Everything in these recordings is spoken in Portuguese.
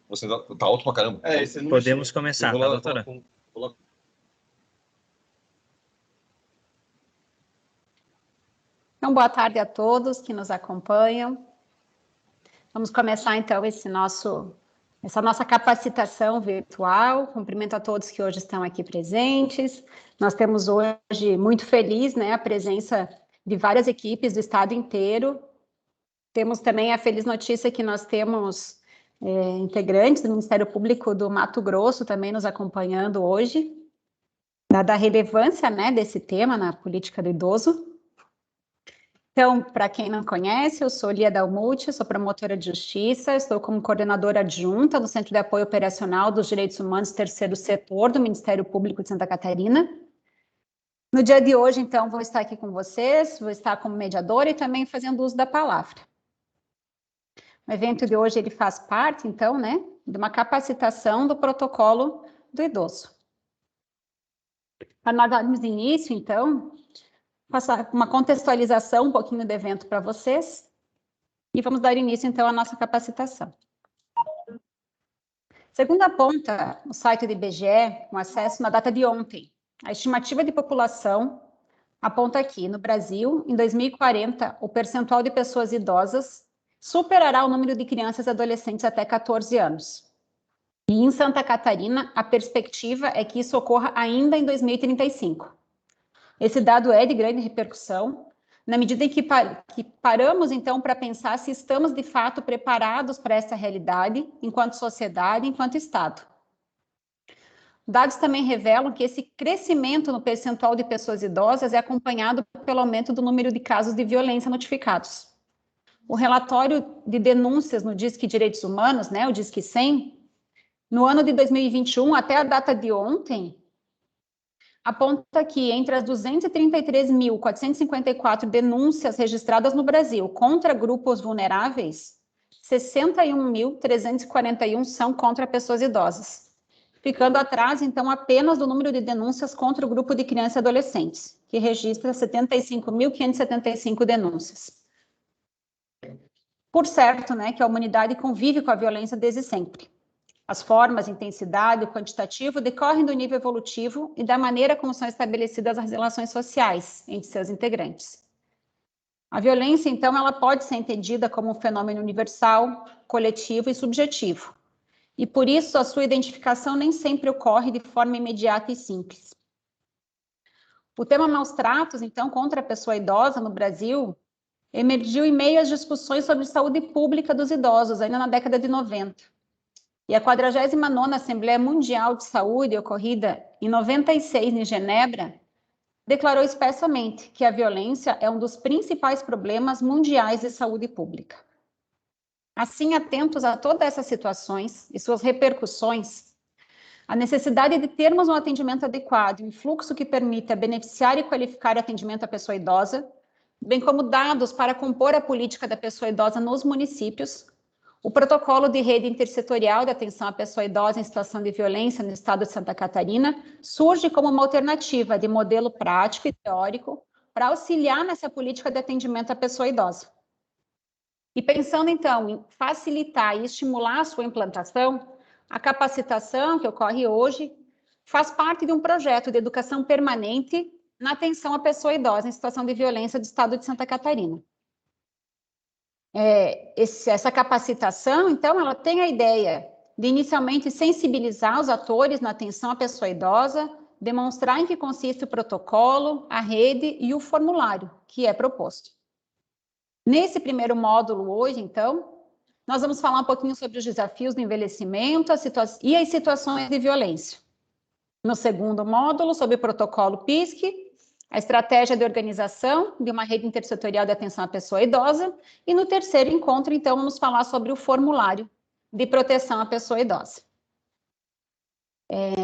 Você tá alto pra caramba. Podemos começar, tá, doutora? Então, boa tarde a todos que nos acompanham. Vamos começar, então, essa nossa capacitação virtual. Cumprimento a todos que hoje estão aqui presentes. Nós temos hoje, muito feliz, né, a presença de várias equipes do estado inteiro. Temos também a feliz notícia que nós temos integrantes do Ministério Público do Mato Grosso também nos acompanhando hoje, dada a relevância, né, desse tema na política do idoso. Então, para quem não conhece, eu sou Lia Dalmucci, sou promotora de justiça, estou como coordenadora adjunta do Centro de Apoio Operacional dos Direitos Humanos Terceiro Setor do Ministério Público de Santa Catarina. No dia de hoje, então, vou estar aqui com vocês, vou estar como mediadora e também fazendo uso da palavra. O evento de hoje, ele faz parte, então, né, de uma capacitação do protocolo do idoso. Para nós darmos início, então, passar uma contextualização um pouquinho do evento para vocês e vamos dar início, então, à nossa capacitação. Segundo aponta o site do IBGE, com acesso na data de ontem, a estimativa de população aponta aqui, no Brasil, em 2040, o percentual de pessoas idosas superará o número de crianças e adolescentes até 14 anos. E em Santa Catarina, a perspectiva é que isso ocorra ainda em 2035. Esse dado é de grande repercussão, na medida em que paramos, então, para pensar se estamos, de fato, preparados para essa realidade, enquanto sociedade, enquanto Estado. Dados também revelam que esse crescimento no percentual de pessoas idosas é acompanhado pelo aumento do número de casos de violência notificados. O relatório de denúncias no Disque Direitos Humanos, né, o Disque 100, no ano de 2021, até a data de ontem, aponta que entre as 233.454 denúncias registradas no Brasil contra grupos vulneráveis, 61.341 são contra pessoas idosas, ficando atrás, então, apenas do número de denúncias contra o grupo de crianças e adolescentes, que registra 75.575 denúncias. Por certo, né, que a humanidade convive com a violência desde sempre. As formas, intensidade, o quantitativo decorrem do nível evolutivo e da maneira como são estabelecidas as relações sociais entre seus integrantes. A violência, então, ela pode ser entendida como um fenômeno universal, coletivo e subjetivo. E, por isso, a sua identificação nem sempre ocorre de forma imediata e simples. O tema maus tratos, então, contra a pessoa idosa no Brasil, emergiu em meio às discussões sobre saúde pública dos idosos, ainda na década de 90. E a 49ª Assembleia Mundial de Saúde, ocorrida em 96 em Genebra, declarou expressamente que a violência é um dos principais problemas mundiais de saúde pública. Assim, atentos a todas essas situações e suas repercussões, a necessidade de termos um atendimento adequado e um fluxo que permita beneficiar e qualificar o atendimento à pessoa idosa, bem como dados para compor a política da pessoa idosa nos municípios, o protocolo de rede intersetorial de atenção à pessoa idosa em situação de violência no estado de Santa Catarina surge como uma alternativa de modelo prático e teórico para auxiliar nessa política de atendimento à pessoa idosa. E pensando, então, em facilitar e estimular a sua implantação, a capacitação que ocorre hoje faz parte de um projeto de educação permanente na atenção à pessoa idosa em situação de violência do estado de Santa Catarina. Essa capacitação, então, ela tem a ideia de inicialmente sensibilizar os atores na atenção à pessoa idosa, demonstrar em que consiste o protocolo, a rede e o formulário que é proposto. Nesse primeiro módulo hoje, então, nós vamos falar um pouquinho sobre os desafios do envelhecimento e as situações de violência. No segundo módulo, sobre o protocolo PISC, a estratégia de organização de uma rede intersetorial de atenção à pessoa idosa. E no terceiro encontro, então, vamos falar sobre o formulário de proteção à pessoa idosa.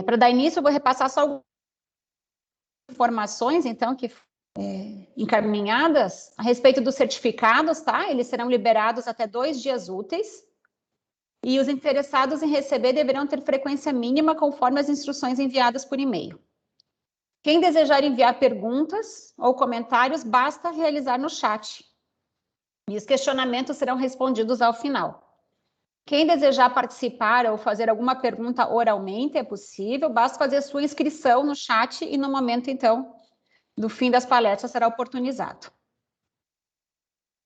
Para dar início, eu vou repassar só algumas informações, então, que encaminhadas a respeito dos certificados, tá? Eles serão liberados até 2 dias úteis. E os interessados em receber deverão ter frequência mínima conforme as instruções enviadas por e-mail. Quem desejar enviar perguntas ou comentários, basta realizar no chat. E os questionamentos serão respondidos ao final. Quem desejar participar ou fazer alguma pergunta oralmente é possível, basta fazer sua inscrição no chat e no momento, então, do fim das palestras será oportunizado.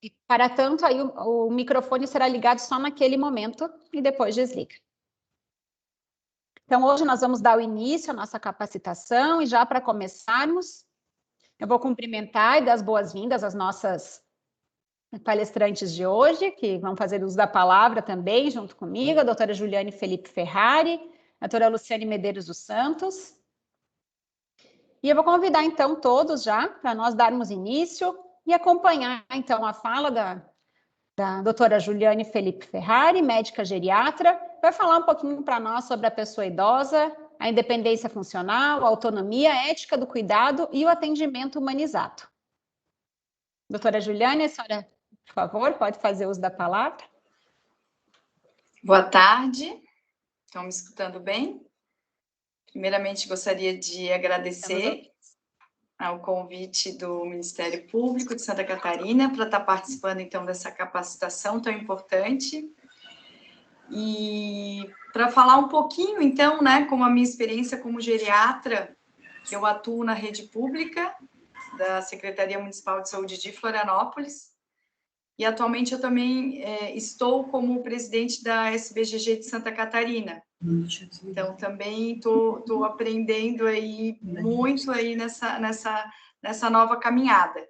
E, para tanto, aí o microfone será ligado só naquele momento e depois desliga. Então, hoje nós vamos dar o início à nossa capacitação e já para começarmos, eu vou cumprimentar e dar as boas-vindas às nossas palestrantes de hoje, que vão fazer uso da palavra também, junto comigo, a doutora Juliane Felipe Ferrari, a doutora Luciane Medeiros dos Santos. E eu vou convidar, então, todos já, para nós darmos início e acompanhar, então, a fala da doutora Juliane Felipe Ferrari, médica geriatra, vai falar um pouquinho para nós sobre a pessoa idosa, a independência funcional, a autonomia, a ética do cuidado e o atendimento humanizado. Doutora Juliane, a senhora, por favor, pode fazer uso da palavra. Boa tarde, estão me escutando bem? Primeiramente, gostaria de agradecer ao convite do Ministério Público de Santa Catarina para estar participando, então, dessa capacitação tão importante. E para falar um pouquinho, então, né, como a minha experiência como geriatra, que eu atuo na rede pública da Secretaria Municipal de Saúde de Florianópolis, e atualmente eu também estou como presidente da SBGG de Santa Catarina. Então, também estou aprendendo aí muito aí nessa nova caminhada.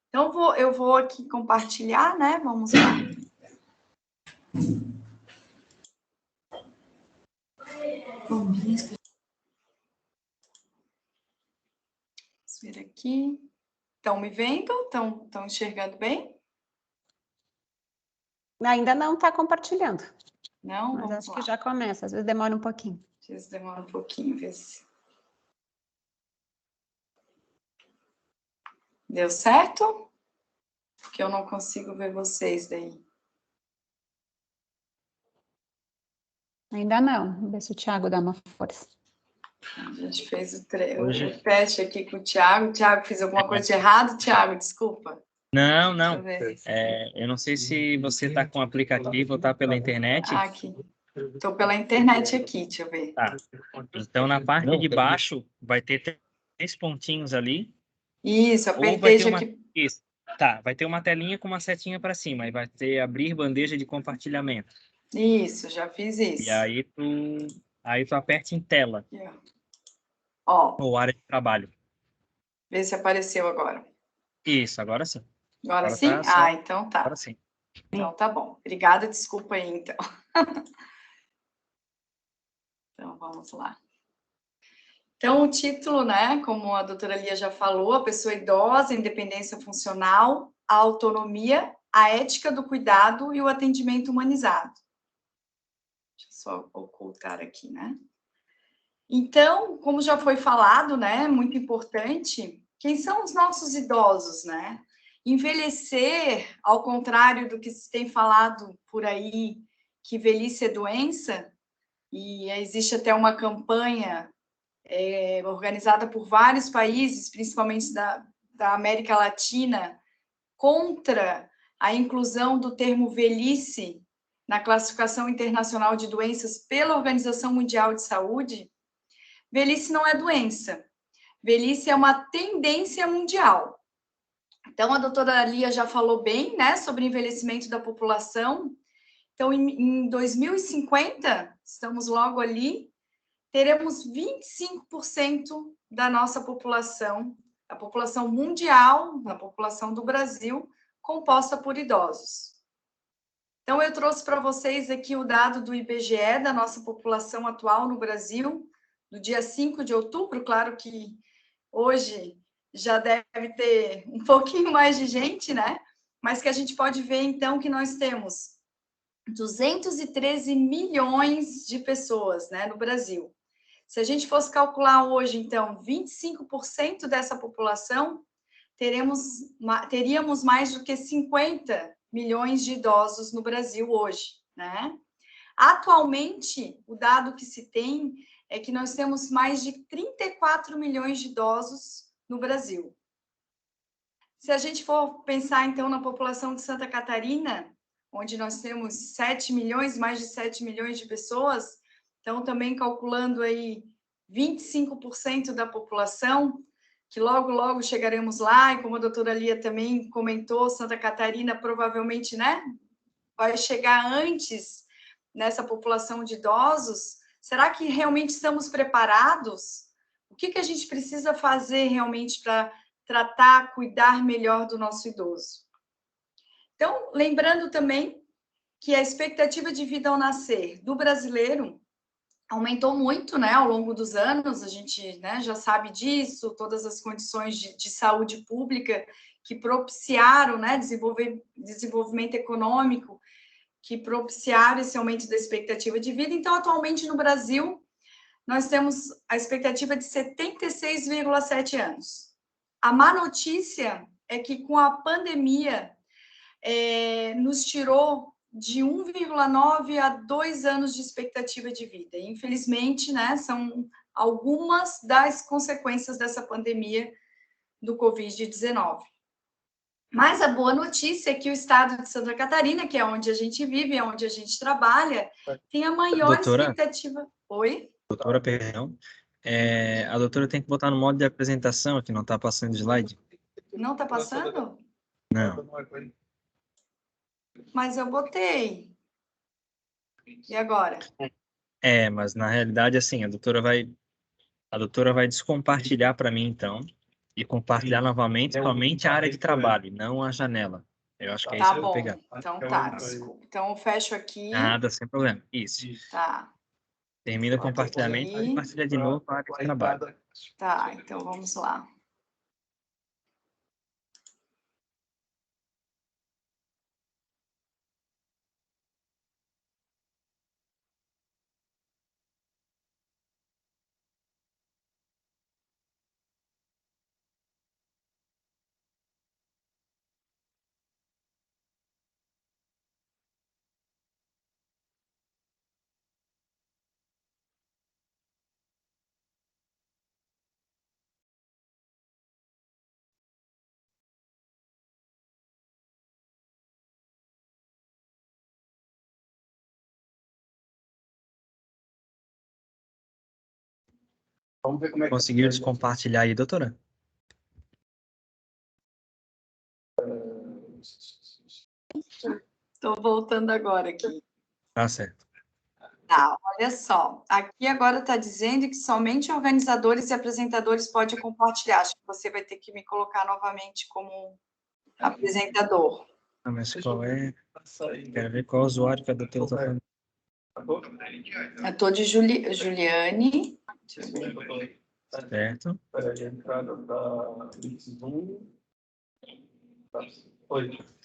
Então, eu vou aqui compartilhar, né? Vamos lá. Vamos ver aqui. Estão me vendo? Estão enxergando bem? Ainda não está compartilhando. Não? Mas acho que já começa, às vezes demora um pouquinho. Às vezes demora um pouquinho, ver se... Deu certo? Porque eu não consigo ver vocês daí. Ainda não. Vamos ver se o Thiago dá uma força. A gente fez o teste aqui com o Thiago. Thiago, fiz alguma coisa de errado? Thiago, desculpa. Não. Eu não sei se você está com o aplicativo ou está pela internet. Aqui. Estou pela internet aqui, deixa eu ver. Tá. Então, na parte de baixo, vai ter 3 pontinhos ali. Isso, apertei já aqui. Isso. Tá, vai ter uma telinha com uma setinha para cima. E vai ter abrir bandeja de compartilhamento. Isso, já fiz isso. E aí tu aperta em tela. Aqui, ó. Ou área de trabalho. Vê se apareceu agora. Isso, agora sim. Agora sim? Tá então tá. Agora sim. Então tá bom. Obrigada, desculpa aí, então. Então, vamos lá. Então, o título, né, como a doutora Lia já falou, a pessoa idosa, a independência funcional, a autonomia, a ética do cuidado e o atendimento humanizado. Deixa eu só ocultar aqui, né? Então, como já foi falado, né, muito importante, quem são os nossos idosos, né? Envelhecer, ao contrário do que se tem falado por aí, que velhice é doença, e existe até uma campanha organizada por vários países, principalmente da América Latina, contra a inclusão do termo velhice na classificação internacional de doenças pela Organização Mundial de Saúde. Velhice não é doença, velhice é uma tendência mundial. Então, a doutora Lia já falou bem, né, sobre envelhecimento da população. Então, em 2050, estamos logo ali, teremos 25% da nossa população, a população mundial, a população do Brasil, composta por idosos. Então, eu trouxe para vocês aqui o dado do IBGE, da nossa população atual no Brasil, do dia 5 de outubro, claro que hoje já deve ter um pouquinho mais de gente, né? Mas que a gente pode ver, então, que nós temos 213 milhões de pessoas, né, no Brasil. Se a gente fosse calcular hoje, então, 25% dessa população, teríamos mais do que 50 milhões de idosos no Brasil hoje, né? Atualmente, o dado que se tem é que nós temos mais de 34 milhões de idosos no Brasil. Se a gente for pensar, então, na população de Santa Catarina, onde nós temos 7 milhões, mais de 7 milhões de pessoas, então também calculando aí 25% da população, que logo, logo chegaremos lá, e como a doutora Lia também comentou, Santa Catarina provavelmente, né, vai chegar antes nessa população de idosos. Será que realmente estamos preparados? O que a gente precisa fazer realmente para tratar, cuidar melhor do nosso idoso? Então, lembrando também que a expectativa de vida ao nascer do brasileiro aumentou muito, né, ao longo dos anos, a gente, né, já sabe disso, todas as condições de saúde pública que propiciaram, né, desenvolvimento econômico, que propiciaram esse aumento da expectativa de vida. Então, atualmente no Brasil, nós temos a expectativa de 76,7 anos. A má notícia é que com a pandemia, nos tirou de 1,9 a 2 anos de expectativa de vida. E, infelizmente, né, são algumas das consequências dessa pandemia do Covid-19. Mas a boa notícia é que o estado de Santa Catarina, que é onde a gente vive, é onde a gente trabalha, tem a maior expectativa... Oi? Doutora, perdão. A doutora tem que botar no modo de apresentação, que não está passando slide. Não está passando? Não. Mas eu botei. E agora? Mas na realidade, assim, a doutora vai descompartilhar para mim, então, e compartilhar novamente somente a área de trabalho, não a janela. Eu acho que é isso que eu vou pegar. Então tá, desculpa. Então eu fecho aqui. Nada, sem problema. Isso. Tá. Termina o compartilhamento e compartilha de novo a área de trabalho. Tá, então vamos lá. Vamos ver como é que... Conseguiu descompartilhar aí, doutora? Estou voltando agora aqui. Tá certo. Tá, olha só. Aqui agora está dizendo que somente organizadores e apresentadores podem compartilhar. Acho que você vai ter que me colocar novamente como apresentador. Ah, mas qual é? Quero ver qual usuário que a doutora está falando. Eu estou de Juliane. Certo.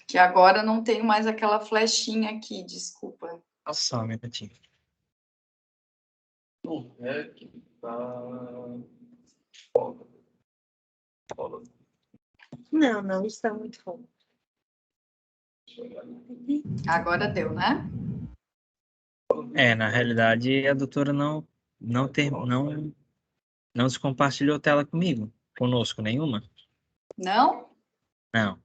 Que agora não tenho mais aquela flechinha aqui, desculpa. Só um minutinho. Não está muito bom. Agora deu, né? Na realidade, a doutora não descompartilhou tela conosco, nenhuma. Não? Não.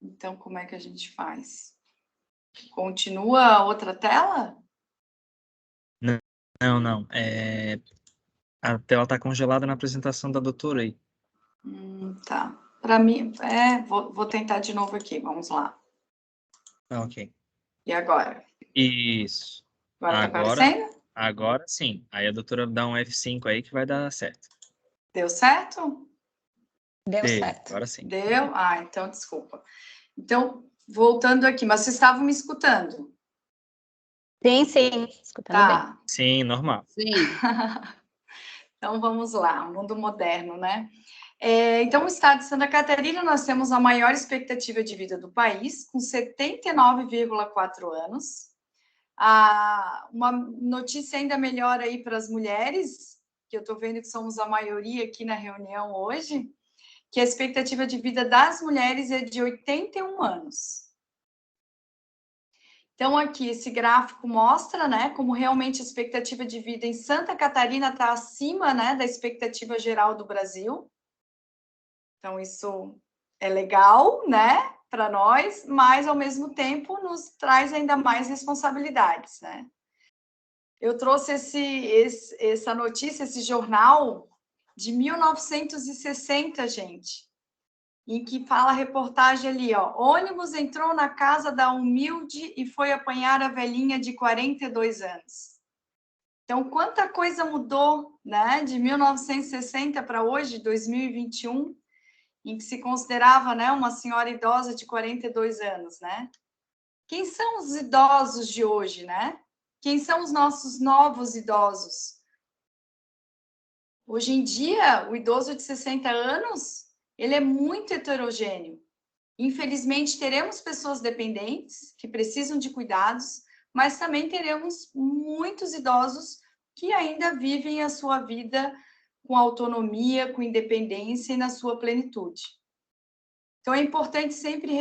Então, como é que a gente faz? Continua a outra tela? Não. A tela está congelada na apresentação da doutora aí. Tá. Para mim, vou tentar de novo aqui, vamos lá. Ok. E agora? Isso. Agora tá aparecendo? Agora sim. Aí a doutora dá um F5 aí que vai dar certo. Deu certo? Deu certo. Agora sim. Deu? Então desculpa. Então, voltando aqui, mas vocês estavam me escutando? Sim, escutando bem. Sim, normal. Sim. Então, vamos lá, mundo moderno, né? Então, no estado de Santa Catarina, nós temos a maior expectativa de vida do país, com 79,4 anos. Uma notícia ainda melhor aí para as mulheres, que eu estou vendo que somos a maioria aqui na reunião hoje, que a expectativa de vida das mulheres é de 81 anos. Então, aqui, esse gráfico mostra, né, como realmente a expectativa de vida em Santa Catarina está acima, né, da expectativa geral do Brasil. Então, isso é legal, né, para nós, mas, ao mesmo tempo, nos traz ainda mais responsabilidades, né? Eu trouxe essa notícia, esse jornal de 1960, gente, em que fala a reportagem ali, ó, ônibus entrou na casa da humilde e foi apanhar a velhinha de 42 anos. Então, quanta coisa mudou, né, de 1960 para hoje, 2021, em que se considerava, né, uma senhora idosa de 42 anos, né? Quem são os idosos de hoje, né? Quem são os nossos novos idosos? Hoje em dia, o idoso de 60 anos, ele é muito heterogêneo. Infelizmente, teremos pessoas dependentes que precisam de cuidados, mas também teremos muitos idosos que ainda vivem a sua vida com autonomia, com independência e na sua plenitude. Então, é importante sempre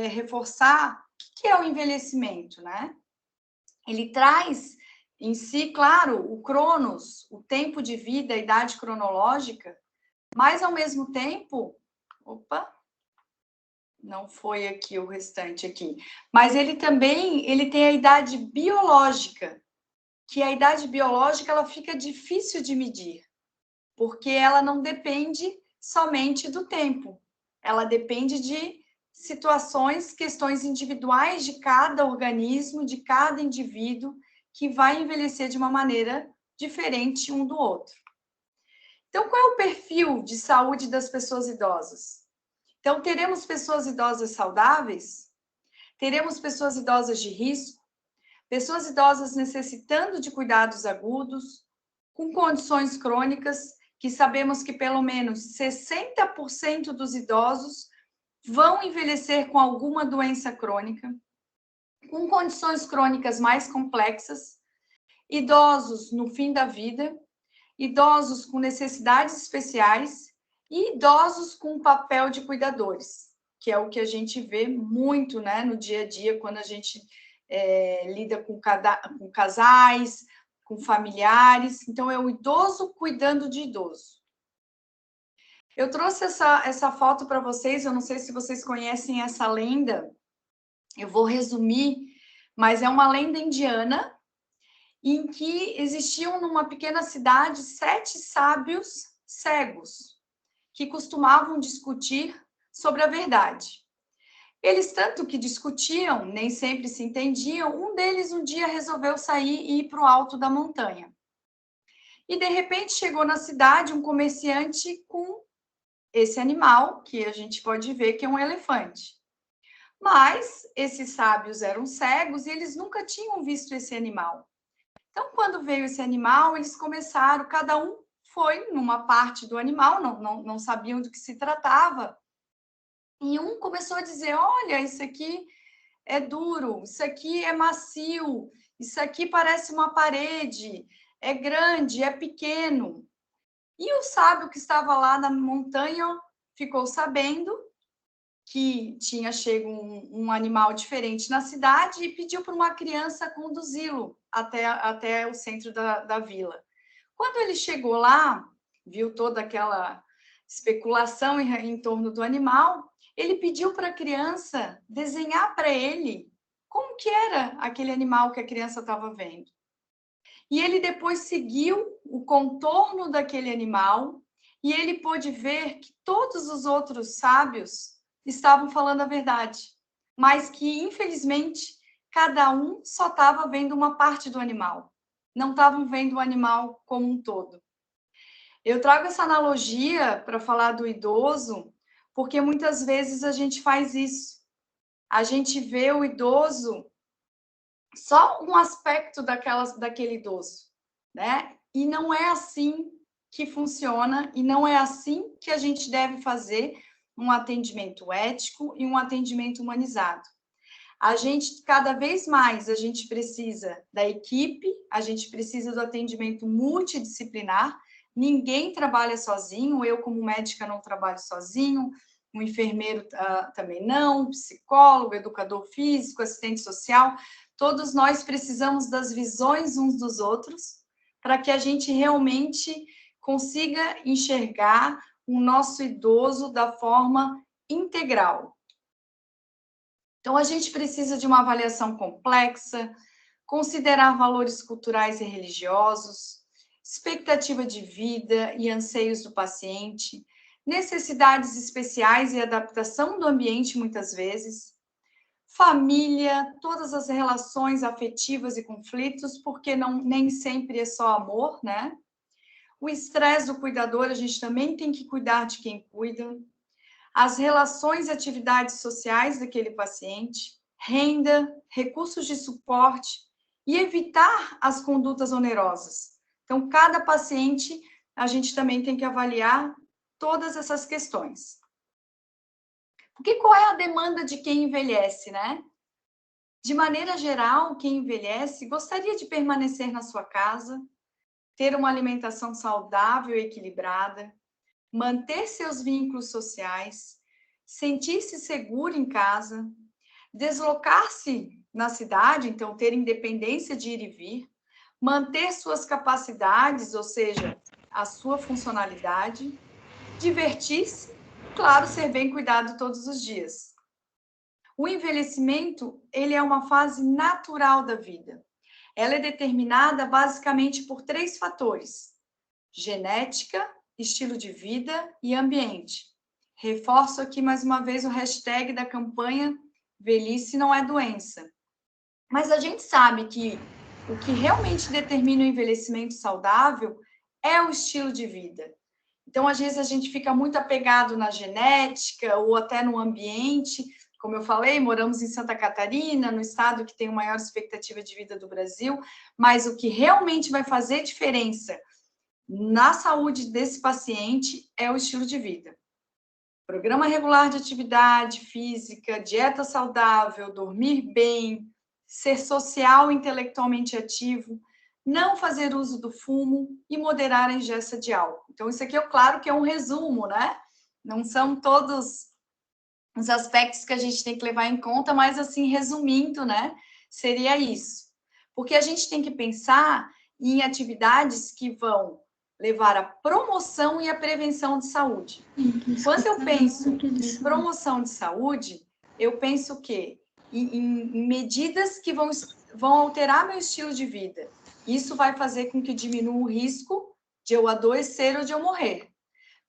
reforçar o que é o envelhecimento, né? Ele traz em si, claro, o cronos, o tempo de vida, a idade cronológica, mas, ao mesmo tempo... Opa! Não foi aqui o restante aqui. Mas ele também tem a idade biológica, que a idade biológica ela fica difícil de medir, porque ela não depende somente do tempo. Ela depende de situações, questões individuais de cada organismo, de cada indivíduo, que vai envelhecer de uma maneira diferente um do outro. Então, qual é o perfil de saúde das pessoas idosas? Então, teremos pessoas idosas saudáveis, teremos pessoas idosas de risco, pessoas idosas necessitando de cuidados agudos, com condições crônicas, que sabemos que pelo menos 60% dos idosos vão envelhecer com alguma doença crônica, com condições crônicas mais complexas, idosos no fim da vida, idosos com necessidades especiais e idosos com papel de cuidadores, que é o que a gente vê muito, né, no dia a dia, quando a gente lida com casais, com familiares. Então, é o idoso cuidando de idoso. Eu trouxe essa foto para vocês, eu não sei se vocês conhecem essa lenda, eu vou resumir, mas é uma lenda indiana, em que existiam numa pequena cidade 7 sábios cegos, que costumavam discutir sobre a verdade. Eles tanto que discutiam, nem sempre se entendiam, um deles um dia resolveu sair e ir para o alto da montanha. E, de repente, chegou na cidade um comerciante com esse animal, que a gente pode ver que é um elefante. Mas esses sábios eram cegos e eles nunca tinham visto esse animal. Então, quando veio esse animal, eles começaram, cada um foi numa parte do animal, não sabiam do que se tratava. E um começou a dizer, olha, isso aqui é duro, isso aqui é macio, isso aqui parece uma parede, é grande, é pequeno. E o sábio que estava lá na montanha ficou sabendo que tinha chego um animal diferente na cidade e pediu para uma criança conduzi-lo até o centro da vila. Quando ele chegou lá, viu toda aquela especulação em torno do animal, ele pediu para a criança desenhar para ele como que era aquele animal que a criança estava vendo. E ele depois seguiu o contorno daquele animal e ele pôde ver que todos os outros sábios estavam falando a verdade, mas que, infelizmente, cada um só estava vendo uma parte do animal, não estavam vendo o animal como um todo. Eu trago essa analogia para falar do idoso, porque muitas vezes a gente faz isso. A gente vê o idoso só um aspecto daquele idoso, né? E não é assim que funciona, e não é assim que a gente deve fazer um atendimento ético e um atendimento humanizado. A gente, cada vez mais, a gente precisa da equipe, a gente precisa do atendimento multidisciplinar. Ninguém trabalha sozinho, eu como médica não trabalho sozinho, um enfermeiro também não, psicólogo, educador físico, assistente social. Todos nós precisamos das visões uns dos outros para que a gente realmente consiga enxergar o nosso idoso da forma integral. Então, a gente precisa de uma avaliação complexa, considerar valores culturais e religiosos, expectativa de vida e anseios do paciente, necessidades especiais e adaptação do ambiente, muitas vezes, família, todas as relações afetivas e conflitos, porque nem sempre é só amor, né? O estresse do cuidador, a gente também tem que cuidar de quem cuida, as relações e atividades sociais daquele paciente, renda, recursos de suporte e evitar as condutas onerosas. Então, cada paciente, a gente também tem que avaliar todas essas questões. Porque qual é a demanda de quem envelhece, né? De maneira geral, quem envelhece gostaria de permanecer na sua casa, ter uma alimentação saudável e equilibrada, manter seus vínculos sociais, sentir-se seguro em casa, deslocar-se na cidade, então ter independência de ir e vir, manter suas capacidades, ou seja, a sua funcionalidade, divertir-se, claro, ser bem cuidado todos os dias. O envelhecimento, ele é uma fase natural da vida. Ela é determinada basicamente por 3 fatores: genética, estilo de vida e ambiente. Reforço aqui mais uma vez o hashtag da campanha Velhice não é doença. Mas a gente sabe que o que realmente determina o envelhecimento saudável é o estilo de vida. Então, às vezes, a gente fica muito apegado na genética ou até no ambiente. Como eu falei, moramos em Santa Catarina, no estado que tem a maior expectativa de vida do Brasil, mas o que realmente vai fazer diferença na saúde desse paciente é o estilo de vida. Programa regular de atividade física, dieta saudável, dormir bem, ser social e intelectualmente ativo, não fazer uso do fumo e moderar a ingesta de álcool. Então, isso aqui, claro que é um resumo, né? Não são todos os aspectos que a gente tem que levar em conta, mas, assim, resumindo, né? Seria isso. Porque a gente tem que pensar em atividades que vão levar à promoção e à prevenção de saúde. Quando eu penso em promoção de saúde, eu penso o quê? Em medidas que vão alterar meu estilo de vida. Isso vai fazer com que diminua o risco de eu adoecer ou de eu morrer.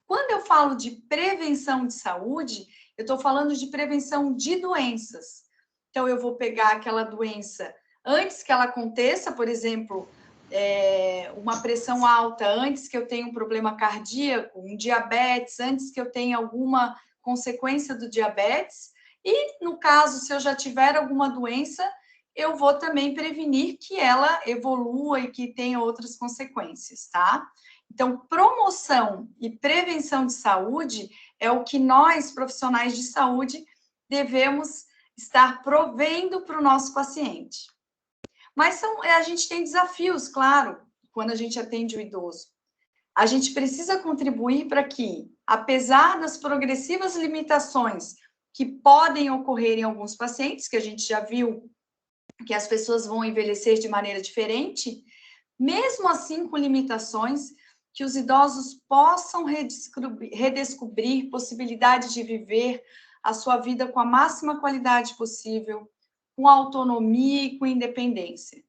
Quando eu falo de prevenção de saúde, eu estou falando de prevenção de doenças. Então, eu vou pegar aquela doença antes que ela aconteça, por exemplo, uma pressão alta, antes que eu tenha um problema cardíaco, um diabetes, antes que eu tenha alguma consequência do diabetes. E, no caso, se eu já tiver alguma doença, eu vou também prevenir que ela evolua e que tenha outras consequências, tá? Então, promoção e prevenção de saúde é o que nós, profissionais de saúde, devemos estar provendo para o nosso paciente. Mas a gente tem desafios, claro, quando a gente atende o idoso. A gente precisa contribuir para que, apesar das progressivas limitações que podem ocorrer em alguns pacientes, que a gente já viu que as pessoas vão envelhecer de maneira diferente, mesmo assim com limitações, que os idosos possam redescobrir possibilidades de viver a sua vida com a máxima qualidade possível, com autonomia e com independência.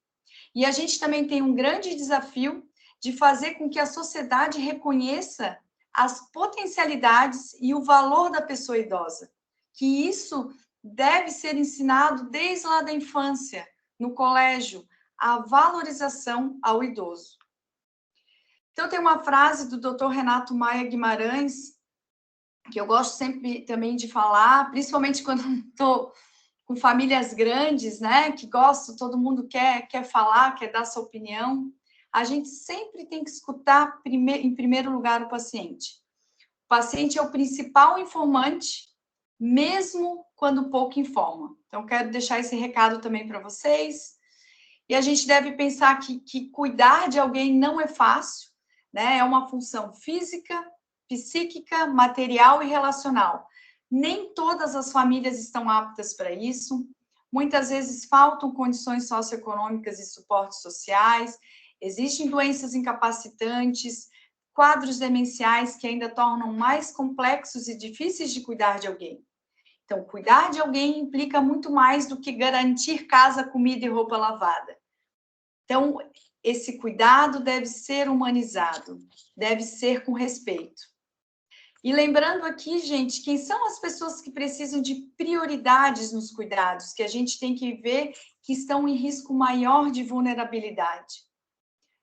E a gente também tem um grande desafio de fazer com que a sociedade reconheça as potencialidades e o valor da pessoa idosa, que isso deve ser ensinado desde lá da infância, no colégio, a valorização ao idoso. Então, tem uma frase do Dr. Renato Maia Guimarães, que eu gosto sempre também de falar, principalmente quando estou com famílias grandes, né, que gosto, todo mundo quer falar, quer dar sua opinião. A gente sempre tem que escutar, em primeiro lugar, o paciente. O paciente é o principal informante, mesmo quando pouco informa. Então, quero deixar esse recado também para vocês. E a gente deve pensar que cuidar de alguém não é fácil, né? É uma função física, psíquica, material e relacional. Nem todas as famílias estão aptas para isso. muitas vezes faltam condições socioeconômicas e suportes sociais, existem doenças incapacitantes, quadros demenciais que ainda tornam mais complexos e difíceis de cuidar de alguém. Então, cuidar de alguém implica muito mais do que garantir casa, comida e roupa lavada. Então, esse cuidado deve ser humanizado, deve ser com respeito. E lembrando aqui, gente, quem são as pessoas que precisam de prioridades nos cuidados, que a gente tem que ver que estão em risco maior de vulnerabilidade.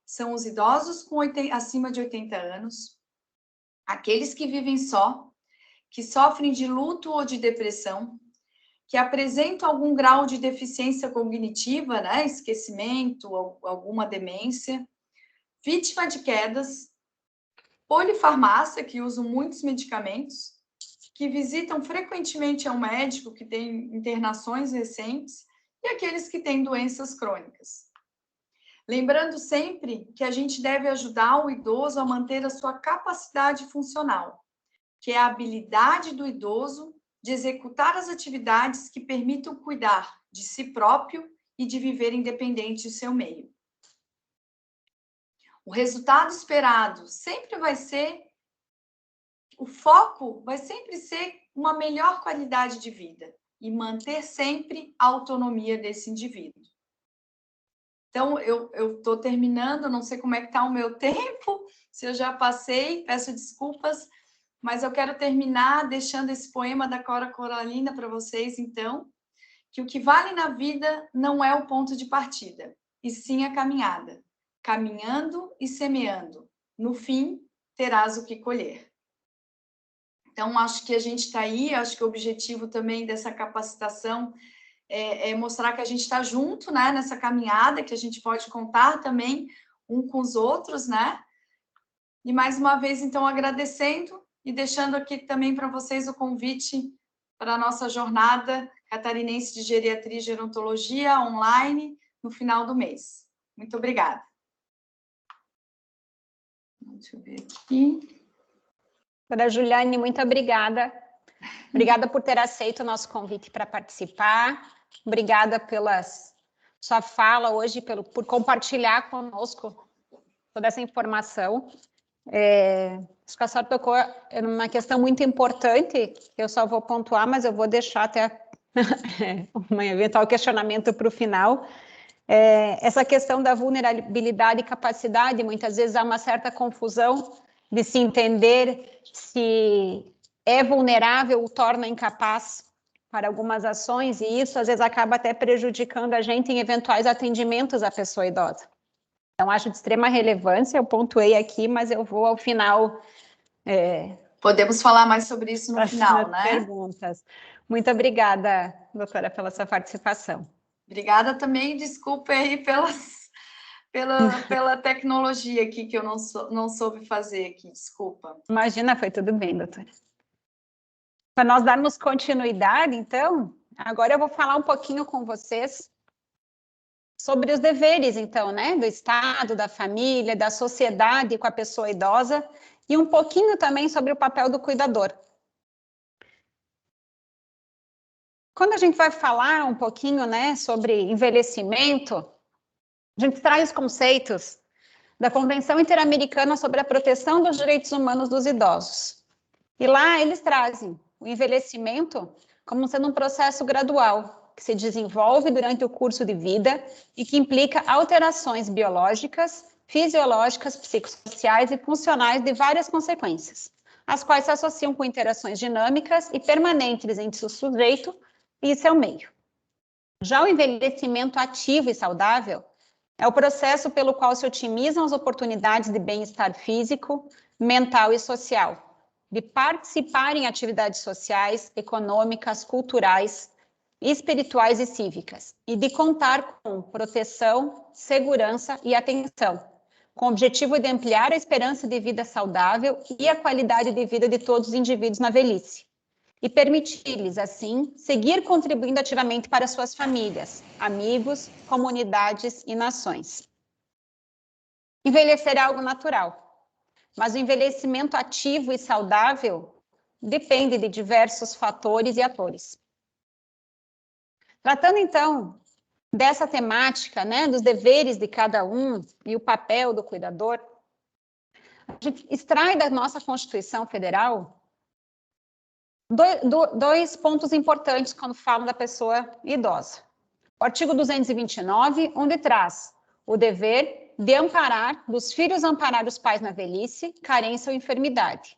São os idosos acima de 80 anos, aqueles que vivem só, que sofrem de luto ou de depressão, que apresentam algum grau de deficiência cognitiva, né, esquecimento, alguma demência, vítima de quedas, polifarmácia, que usam muitos medicamentos, que visitam frequentemente ao médico, que tem internações recentes, e aqueles que têm doenças crônicas. Lembrando sempre que a gente deve ajudar o idoso a manter a sua capacidade funcional, que é a habilidade do idoso de executar as atividades que permitam cuidar de si próprio e de viver independente do seu meio. O resultado esperado sempre vai ser, o foco vai sempre ser uma melhor qualidade de vida e manter sempre a autonomia desse indivíduo. Então, eu estou terminando, não sei como é que está o meu tempo, se eu já passei, peço desculpas, mas eu quero terminar deixando esse poema da Cora Coralina para vocês, então, que o que vale na vida não é o ponto de partida, e sim a caminhada. Caminhando e semeando, no fim, terás o que colher. Então, acho que a gente está aí, acho que o objetivo também dessa capacitação é mostrar que a gente está junto, né, nessa caminhada, que a gente pode contar também um com os outros, né? E mais uma vez, então, agradecendo e deixando aqui também para vocês o convite para a nossa jornada catarinense de geriatria e gerontologia online no final do mês. Muito obrigada. Deixa eu ver aqui. Doutora Juliane, muito obrigada. Obrigada por ter aceito o nosso convite para participar. Obrigada pela sua fala hoje, por compartilhar conosco toda essa informação. Acho que a senhora tocou numa questão muito importante, que eu só vou pontuar, mas eu vou deixar até um eventual questionamento para o final. Essa questão da vulnerabilidade e capacidade, muitas vezes há uma certa confusão de se entender se é vulnerável ou torna incapaz para algumas ações, e isso às vezes acaba até prejudicando a gente em eventuais atendimentos à pessoa idosa. Então, acho de extrema relevância, eu pontuei aqui, mas eu vou ao final... Podemos falar mais sobre isso no final, né? Perguntas. Muito obrigada, doutora, pela sua participação. Obrigada também, desculpe aí pela tecnologia aqui, que eu não soube fazer aqui, desculpa. Imagina, foi tudo bem, doutora. Para nós darmos continuidade, então, agora eu vou falar um pouquinho com vocês sobre os deveres, então, né, do Estado, da família, da sociedade com a pessoa idosa, e um pouquinho também sobre o papel do cuidador. Quando a gente vai falar um pouquinho, né, sobre envelhecimento, a gente traz os conceitos da Convenção Interamericana sobre a Proteção dos Direitos Humanos dos Idosos. E lá eles trazem o envelhecimento como sendo um processo gradual, que se desenvolve durante o curso de vida e que implica alterações biológicas, fisiológicas, psicossociais e funcionais de várias consequências, as quais se associam com interações dinâmicas e permanentes entre o sujeito e seu meio. Já o envelhecimento ativo e saudável é o processo pelo qual se otimizam as oportunidades de bem-estar físico, mental e social, de participar em atividades sociais, econômicas, culturais, espirituais e cívicas, e de contar com proteção, segurança e atenção, com o objetivo de ampliar a esperança de vida saudável e a qualidade de vida de todos os indivíduos na velhice, e permitir-lhes, assim, seguir contribuindo ativamente para suas famílias, amigos, comunidades e nações. Envelhecer é algo natural, mas o envelhecimento ativo e saudável depende de diversos fatores e atores. Tratando, então, dessa temática, né, dos deveres de cada um e o papel do cuidador, a gente extrai da nossa Constituição Federal dois pontos importantes quando falam da pessoa idosa. O artigo 229, onde traz o dever de amparar, dos filhos amparar os pais na velhice, carência ou enfermidade.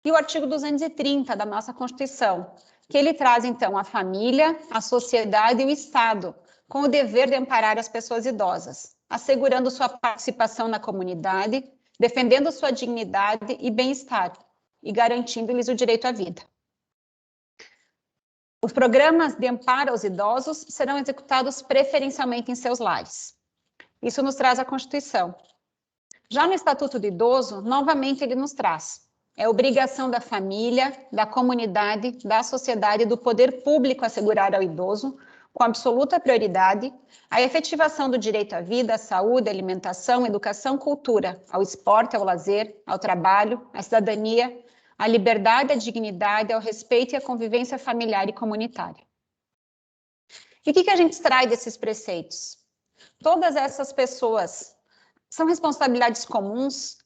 E o artigo 230 da nossa Constituição, que ele traz, então, a família, a sociedade e o Estado, com o dever de amparar as pessoas idosas, assegurando sua participação na comunidade, defendendo sua dignidade e bem-estar, e garantindo-lhes o direito à vida. Os programas de amparo aos idosos serão executados preferencialmente em seus lares. Isso nos traz a Constituição. Já no Estatuto do Idoso, novamente ele nos traz. É obrigação da família, da comunidade, da sociedade e do poder público assegurar ao idoso, com absoluta prioridade, a efetivação do direito à vida, à saúde, à alimentação, educação, cultura, ao esporte, ao lazer, ao trabalho, à cidadania, à liberdade, à dignidade, ao respeito e à convivência familiar e comunitária. E o que a gente extrai desses preceitos? Todas essas pessoas são responsabilidades comuns,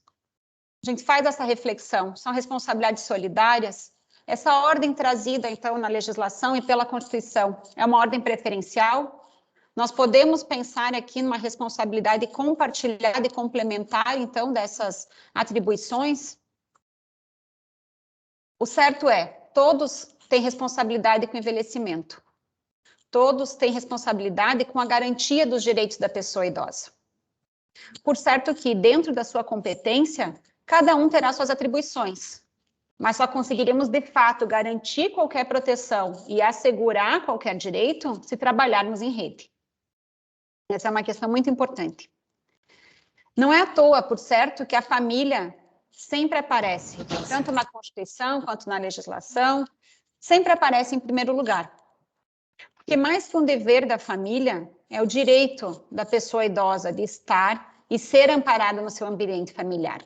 a gente faz essa reflexão, são responsabilidades solidárias. Essa ordem trazida, então, na legislação e pela Constituição é uma ordem preferencial. Nós podemos pensar aqui numa responsabilidade compartilhada e complementar, então, dessas atribuições. O certo é, todos têm responsabilidade com o envelhecimento. Todos têm responsabilidade com a garantia dos direitos da pessoa idosa. Por certo que, dentro da sua competência, cada um terá suas atribuições, mas só conseguiremos, de fato, garantir qualquer proteção e assegurar qualquer direito se trabalharmos em rede. Essa é uma questão muito importante. Não é à toa, por certo, que a família sempre aparece, tanto na Constituição quanto na legislação, sempre aparece em primeiro lugar. Porque mais que um dever da família, é o direito da pessoa idosa de estar e ser amparada no seu ambiente familiar.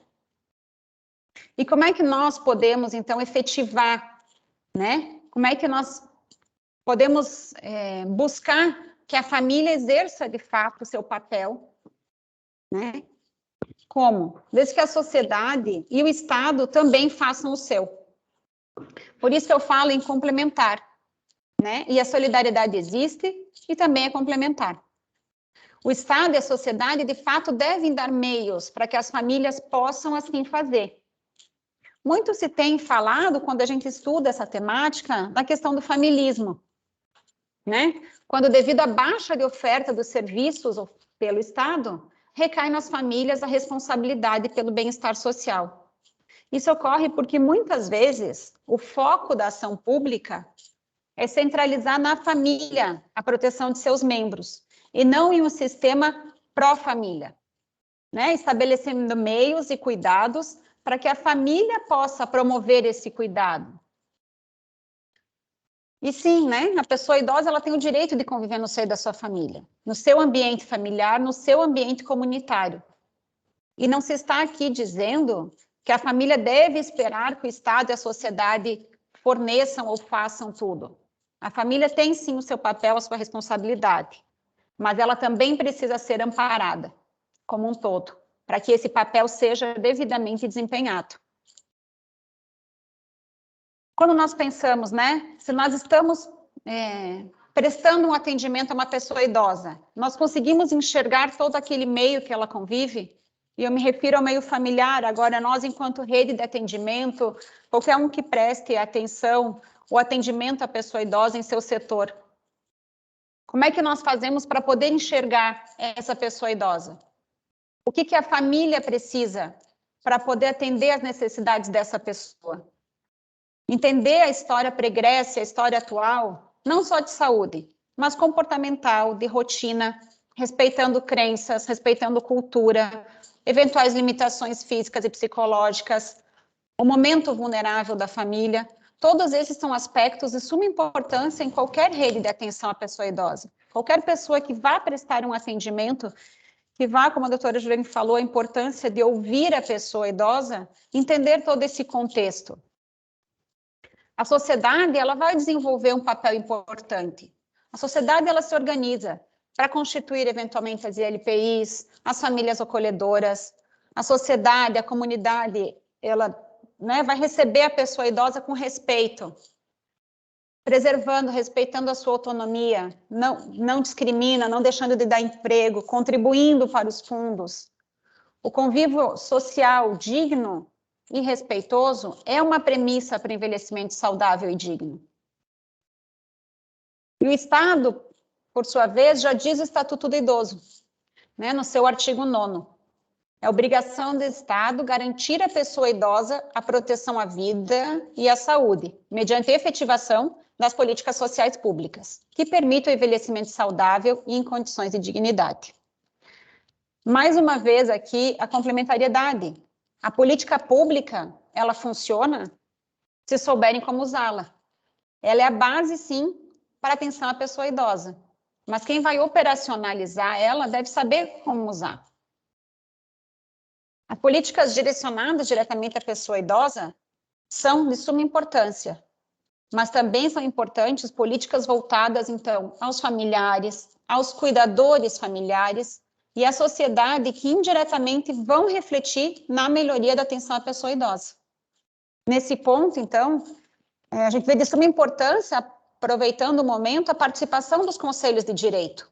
E como é que nós podemos, então, efetivar, né? Como é que nós podemos buscar que a família exerça, de fato, o seu papel, né? Como? Desde que a sociedade e o Estado também façam o seu. Por isso que eu falo em complementar, né? E a solidariedade existe e também é complementar. O Estado e a sociedade, de fato, devem dar meios para que as famílias possam assim fazer. Muito se tem falado, quando a gente estuda essa temática, da questão do familismo, né? Quando, devido à baixa de oferta dos serviços pelo Estado, recai nas famílias a responsabilidade pelo bem-estar social. Isso ocorre porque, muitas vezes, o foco da ação pública é centralizar na família a proteção de seus membros, e não em um sistema pró-família, né? Estabelecendo meios e cuidados para que a família possa promover esse cuidado. E sim, né, a pessoa idosa ela tem o direito de conviver no seio da sua família, no seu ambiente familiar, no seu ambiente comunitário. E não se está aqui dizendo que a família deve esperar que o Estado e a sociedade forneçam ou façam tudo. A família tem sim o seu papel, a sua responsabilidade, mas ela também precisa ser amparada como um todo, para que esse papel seja devidamente desempenhado. Quando nós pensamos, né, se nós estamos prestando um atendimento a uma pessoa idosa, nós conseguimos enxergar todo aquele meio que ela convive? E eu me refiro ao meio familiar, agora nós, enquanto rede de atendimento, qualquer um que preste atenção ou atendimento à pessoa idosa em seu setor. Como é que nós fazemos para poder enxergar essa pessoa idosa? O que a família precisa para poder atender às necessidades dessa pessoa? Entender a história pregressa, a história atual, não só de saúde, mas comportamental, de rotina, respeitando crenças, respeitando cultura, eventuais limitações físicas e psicológicas, o momento vulnerável da família. Todos esses são aspectos de suma importância em qualquer rede de atenção à pessoa idosa. Qualquer pessoa que vá prestar um atendimento, que vá, como a doutora Juliane falou, a importância de ouvir a pessoa idosa, entender todo esse contexto. A sociedade ela vai desenvolver um papel importante. A sociedade, ela se organiza para constituir, eventualmente, as ILPIs, as famílias acolhedoras. A sociedade, a comunidade, ela, né, vai receber a pessoa idosa com respeito, preservando, respeitando a sua autonomia, não discrimina, não deixando de dar emprego, contribuindo para os fundos. O convívio social digno e respeitoso é uma premissa para envelhecimento saudável e digno. E o Estado, por sua vez, já diz o Estatuto do Idoso, né, no seu artigo 9º. É obrigação do Estado garantir à pessoa idosa a proteção à vida e à saúde, mediante a efetivação das políticas sociais públicas, que permitam o envelhecimento saudável e em condições de dignidade. Mais uma vez aqui, a complementariedade. A política pública, ela funciona se souberem como usá-la. Ela é a base, sim, para atenção à pessoa idosa. Mas quem vai operacionalizar ela deve saber como usar. As políticas direcionadas diretamente à pessoa idosa são de suma importância, mas também são importantes políticas voltadas, então, aos familiares, aos cuidadores familiares e à sociedade que indiretamente vão refletir na melhoria da atenção à pessoa idosa. Nesse ponto, então, a gente vê de suma importância, aproveitando o momento, a participação dos conselhos de direito,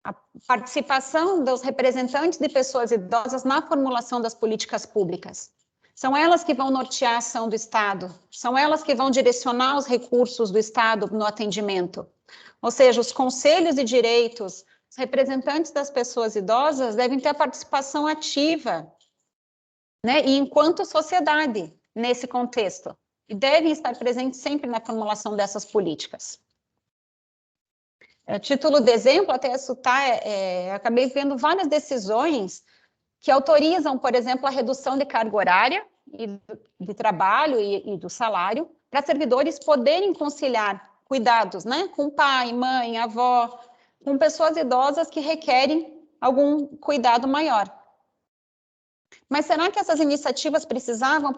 a participação dos representantes de pessoas idosas na formulação das políticas públicas. São elas que vão nortear a ação do Estado, são elas que vão direcionar os recursos do Estado no atendimento. Ou seja, os conselhos de direitos, os representantes das pessoas idosas devem ter a participação ativa, né, e enquanto sociedade nesse contexto, e devem estar presentes sempre na formulação dessas políticas. Título de exemplo, até citar, acabei vendo várias decisões que autorizam, por exemplo, a redução de carga horária de trabalho e do salário para servidores poderem conciliar cuidados, né, com pai, mãe, avó, com pessoas idosas que requerem algum cuidado maior. Mas será que essas iniciativas precisavam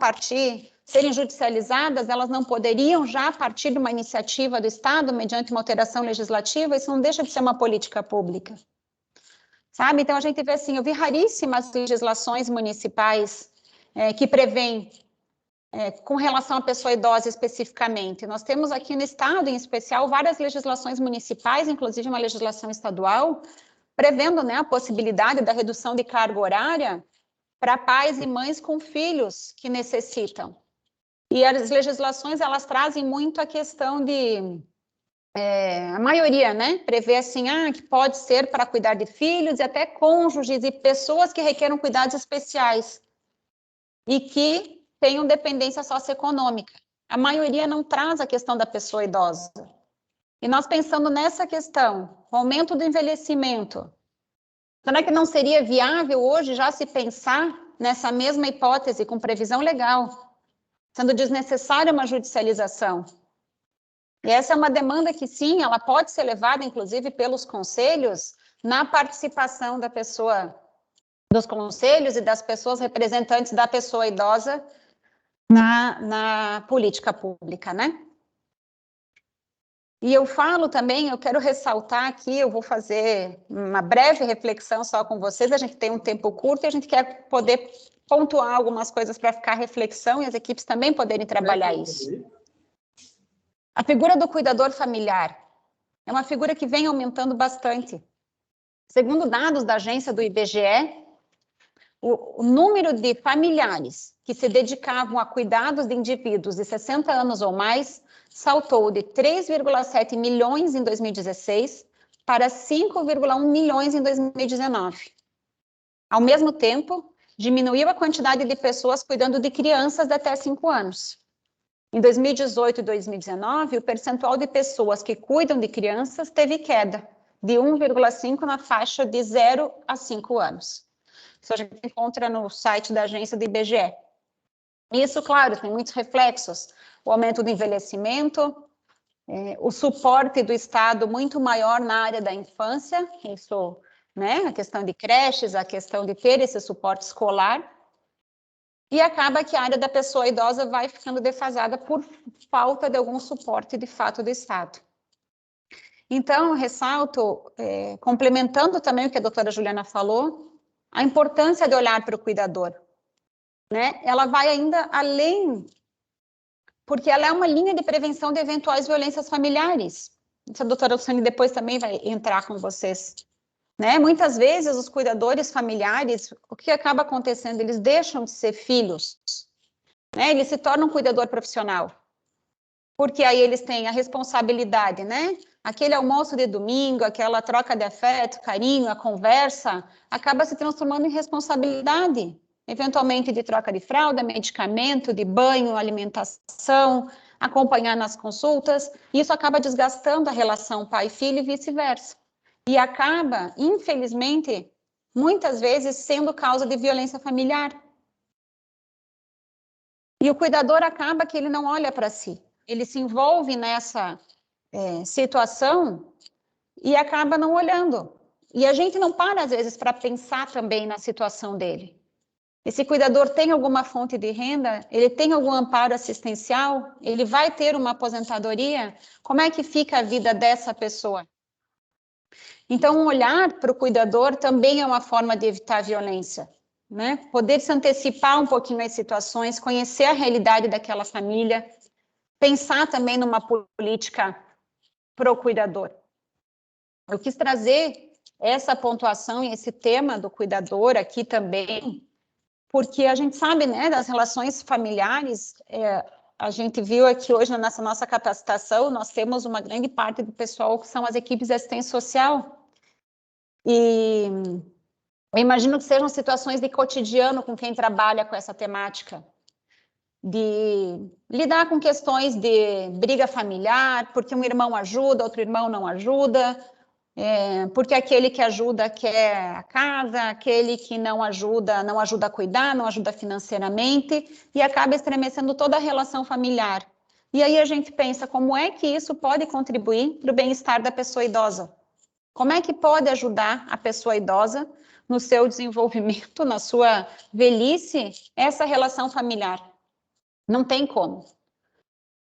serem judicializadas? Elas não poderiam já partir de uma iniciativa do Estado, mediante uma alteração legislativa? Isso não deixa de ser uma política pública. Sabe? Então, a gente vê assim, eu vi raríssimas legislações municipais que prevêem com relação à pessoa idosa especificamente. Nós temos aqui no Estado, em especial, várias legislações municipais, inclusive uma legislação estadual, prevendo, né, a possibilidade da redução de carga horária para pais e mães com filhos que necessitam. E as legislações, elas trazem muito a questão de... a maioria, né, prevê assim, que pode ser para cuidar de filhos e até cônjuges e pessoas que requeram cuidados especiais e que tenham dependência socioeconômica. A maioria não traz a questão da pessoa idosa. E nós pensando nessa questão, o aumento do envelhecimento, será que não seria viável hoje já se pensar nessa mesma hipótese com previsão legal, sendo desnecessária uma judicialização? E essa é uma demanda que, sim, ela pode ser levada, inclusive, pelos conselhos, na participação da pessoa, dos conselhos e das pessoas representantes da pessoa idosa na política pública, né? E eu falo também, eu quero ressaltar aqui, eu vou fazer uma breve reflexão só com vocês, a gente tem um tempo curto e a gente quer poder pontuar algumas coisas para ficar reflexão e as equipes também poderem trabalhar isso. A figura do cuidador familiar é uma figura que vem aumentando bastante. Segundo dados da agência do IBGE, o número de familiares que se dedicavam a cuidados de indivíduos de 60 anos ou mais saltou de 3,7 milhões em 2016 para 5,1 milhões em 2019. Ao mesmo tempo, diminuiu a quantidade de pessoas cuidando de crianças de até 5 anos. Em 2018 e 2019, o percentual de pessoas que cuidam de crianças teve queda, de 1,5 na faixa de 0 a 5 anos. Isso a gente encontra no site da agência do IBGE. Isso, claro, tem muitos reflexos. O aumento do envelhecimento, o suporte do Estado muito maior na área da infância, isso, né, a questão de creches, a questão de ter esse suporte escolar, e acaba que a área da pessoa idosa vai ficando defasada por falta de algum suporte de fato do Estado. Então, eu ressalto, complementando também o que a doutora Juliana falou, a importância de olhar para o cuidador, né? Ela vai ainda além, porque ela é uma linha de prevenção de eventuais violências familiares. A doutora Luciane depois também vai entrar com vocês, né? Muitas vezes os cuidadores familiares, o que acaba acontecendo? Eles deixam de ser filhos, né? Eles se tornam um cuidador profissional, porque aí eles têm a responsabilidade, né? Aquele almoço de domingo, aquela troca de afeto, carinho, a conversa, acaba se transformando em responsabilidade, eventualmente de troca de fralda, medicamento, de banho, alimentação, acompanhar nas consultas. Isso acaba desgastando a relação pai-filho e vice-versa. E acaba, infelizmente, muitas vezes sendo causa de violência familiar. E o cuidador acaba que ele não olha para si. Ele se envolve nessa situação e acaba não olhando. E a gente não para, às vezes, para pensar também na situação dele. Esse cuidador tem alguma fonte de renda? Ele tem algum amparo assistencial? Ele vai ter uma aposentadoria? Como é que fica a vida dessa pessoa? Então, olhar para o cuidador também é uma forma de evitar a violência, né? Poder se antecipar um pouquinho às situações, conhecer a realidade daquela família, pensar também numa política para o cuidador. Eu quis trazer essa pontuação e esse tema do cuidador aqui também, porque a gente sabe, né, das relações familiares, a gente viu aqui hoje nessa nossa capacitação, nós temos uma grande parte do pessoal que são as equipes de assistência social, e eu imagino que sejam situações de cotidiano com quem trabalha com essa temática, de lidar com questões de briga familiar, porque um irmão ajuda, outro irmão não ajuda, porque aquele que ajuda quer a casa, aquele que não ajuda a cuidar, não ajuda financeiramente, e acaba estremecendo toda a relação familiar. E aí a gente pensa, como é que isso pode contribuir para o bem-estar da pessoa idosa? Como é que pode ajudar a pessoa idosa no seu desenvolvimento, na sua velhice, essa relação familiar? Não tem como.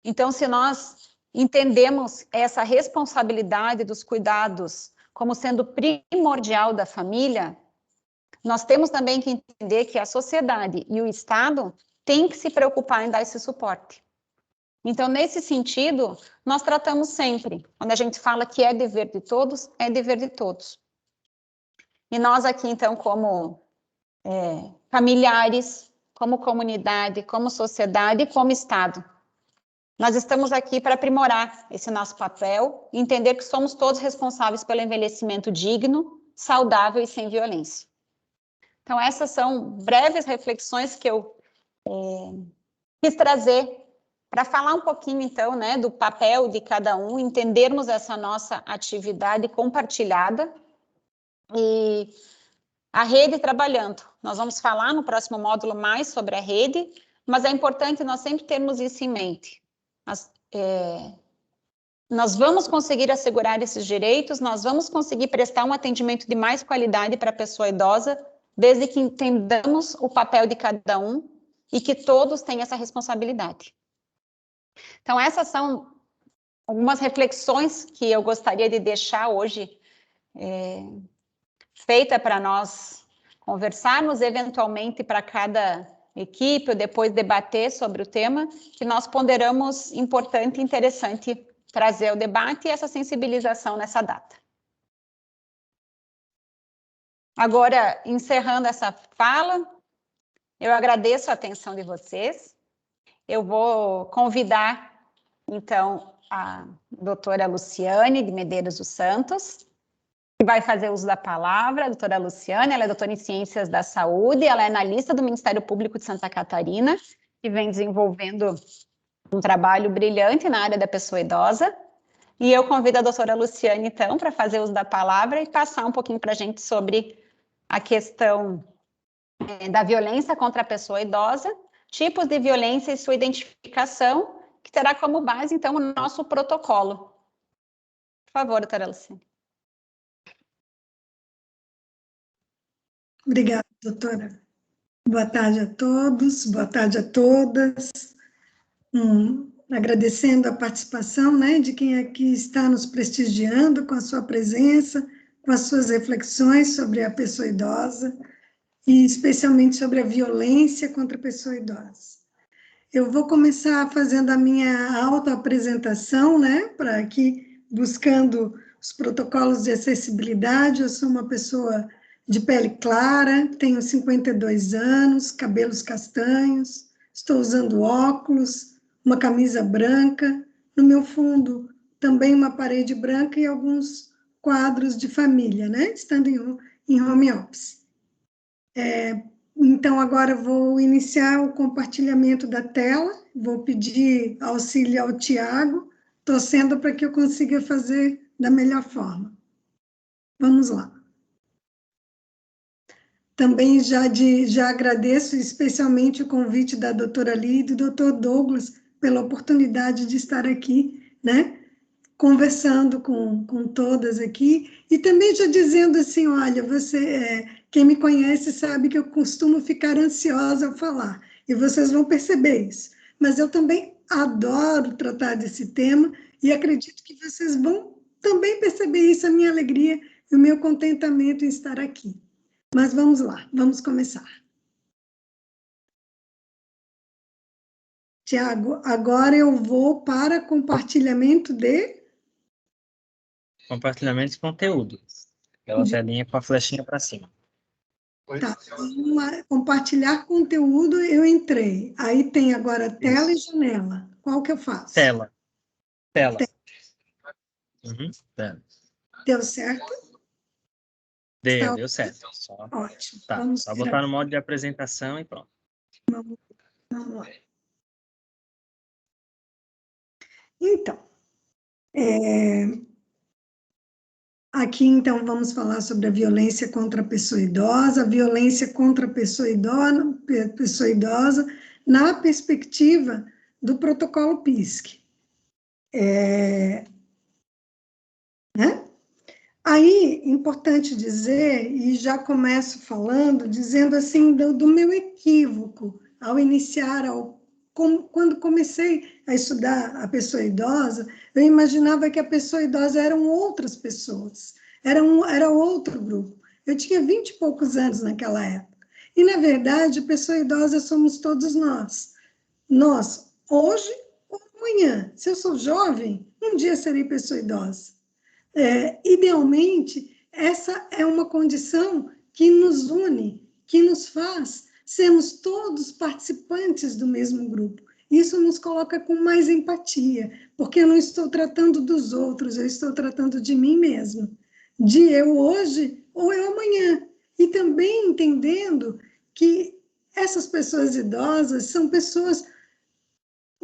Então, se nós entendemos essa responsabilidade dos cuidados como sendo primordial da família, nós temos também que entender que a sociedade e o Estado têm que se preocupar em dar esse suporte. Então, nesse sentido, nós tratamos sempre, quando a gente fala que é dever de todos, é dever de todos. E nós aqui, então, como familiares, como comunidade, como sociedade e como Estado, nós estamos aqui para aprimorar esse nosso papel e entender que somos todos responsáveis pelo envelhecimento digno, saudável e sem violência. Então, essas são breves reflexões que eu quis trazer para falar um pouquinho, então, né, do papel de cada um, entendermos essa nossa atividade compartilhada e a rede trabalhando. Nós vamos falar no próximo módulo mais sobre a rede, mas é importante nós sempre termos isso em mente. Nós vamos conseguir assegurar esses direitos, nós vamos conseguir prestar um atendimento de mais qualidade para a pessoa idosa, desde que entendamos o papel de cada um e que todos têm essa responsabilidade. Então, essas são algumas reflexões que eu gostaria de deixar hoje feita para nós conversarmos, eventualmente para cada equipe, ou depois debater sobre o tema, que nós ponderamos importante e interessante trazer o debate e essa sensibilização nessa data. Agora, encerrando essa fala, eu agradeço a atenção de vocês. Eu vou convidar, então, a doutora Luciane de Medeiros dos Santos, que vai fazer uso da palavra. A doutora Luciane, ela é doutora em Ciências da Saúde, ela é analista do Ministério Público de Santa Catarina, e vem desenvolvendo um trabalho brilhante na área da pessoa idosa. E eu convido a doutora Luciane, então, para fazer uso da palavra e passar um pouquinho para a gente sobre a questão da violência contra a pessoa idosa, tipos de violência e sua identificação, que terá como base, então, o nosso protocolo. Por favor, doutora Luciane. Obrigada, doutora. Boa tarde a todos, boa tarde a todas. agradecendo a participação, né, de quem aqui está nos prestigiando com a sua presença, com as suas reflexões sobre a pessoa idosa e especialmente sobre a violência contra a pessoa idosa. Eu vou começar fazendo a minha autoapresentação, né, para aqui, buscando os protocolos de acessibilidade. Eu sou uma pessoa de pele clara, tenho 52 anos, cabelos castanhos, estou usando óculos, uma camisa branca, no meu fundo também uma parede branca e alguns quadros de família, né, estando em home office. Então, agora vou iniciar o compartilhamento da tela, vou pedir auxílio ao Tiago, torcendo para que eu consiga fazer da melhor forma. Vamos lá. Também já agradeço especialmente o convite da doutora Lia e do doutor Douglas pela oportunidade de estar aqui, né, conversando com todas aqui, e também já dizendo assim, olha, quem me conhece sabe que eu costumo ficar ansiosa ao falar, e vocês vão perceber isso, mas eu também adoro tratar desse tema, e acredito que vocês vão também perceber isso, a minha alegria e o meu contentamento em estar aqui. Mas vamos lá, vamos começar. Tiago, agora eu vou para compartilhamento de... Compartilhamento de conteúdo. Aquela telinha com a flechinha para cima. Tá, compartilhar conteúdo, eu entrei. Aí tem agora tela e janela. Qual que eu faço? Tela. Uhum, tela. Deu certo? Deu certo. Ótimo. Tá, vamos só botar no modo de apresentação e pronto. Vamos lá. Então, aqui, então, vamos falar sobre a violência contra a pessoa idosa, na perspectiva do protocolo PISC. Né? Aí, importante dizer, e já começo falando, dizendo assim, do meu equívoco, ao iniciar, quando comecei a estudar a pessoa idosa, eu imaginava que a pessoa idosa eram outras pessoas, era outro grupo. Eu tinha 20 e poucos anos naquela época. E, na verdade, a pessoa idosa somos todos nós. Nós, hoje ou amanhã. Se eu sou jovem, um dia serei pessoa idosa. Idealmente, essa é uma condição que nos une, que nos faz sermos todos participantes do mesmo grupo. Isso nos coloca com mais empatia, porque eu não estou tratando dos outros, eu estou tratando de mim mesmo, de eu hoje ou eu amanhã. E também entendendo que essas pessoas idosas são pessoas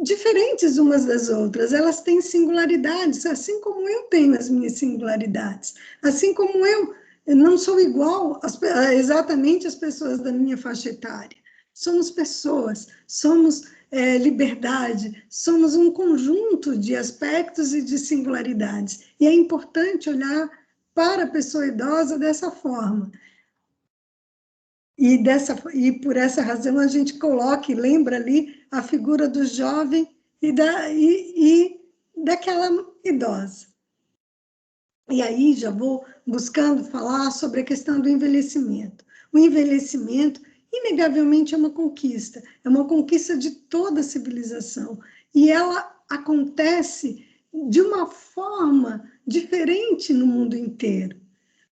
diferentes umas das outras, elas têm singularidades, assim como eu tenho as minhas singularidades, assim como eu não sou igual exatamente às pessoas da minha faixa etária. Somos pessoas, somos liberdade, somos um conjunto de aspectos e de singularidades, e é importante olhar para a pessoa idosa dessa forma. E por essa razão a gente coloca e lembra ali a figura do jovem e daquela idosa. E aí já vou buscando falar sobre a questão do envelhecimento. O envelhecimento, inegavelmente, é uma conquista de toda a civilização. E ela acontece de uma forma diferente no mundo inteiro.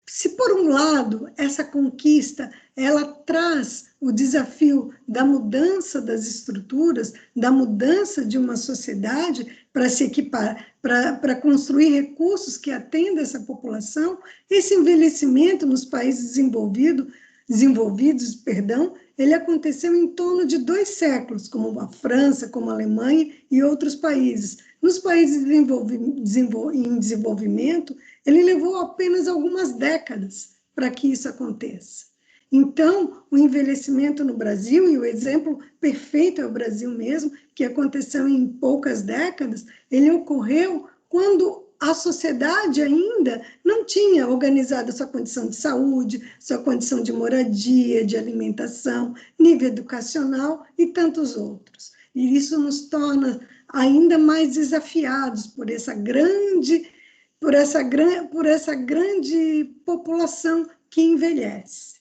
Se, por um lado, essa conquista, ela traz o desafio da mudança das estruturas, da mudança de uma sociedade para se equipar, para construir recursos que atendam essa população, esse envelhecimento nos países desenvolvidos, ele aconteceu em torno de 2 séculos, como a França, como a Alemanha e outros países. Nos países em desenvolvimento, ele levou apenas algumas décadas para que isso aconteça. Então, o envelhecimento no Brasil, e o exemplo perfeito é o Brasil mesmo, que aconteceu em poucas décadas, ele ocorreu quando a sociedade ainda não tinha organizado a sua condição de saúde, sua condição de moradia, de alimentação, nível educacional e tantos outros. E isso nos torna ainda mais desafiados por essa grande população que envelhece.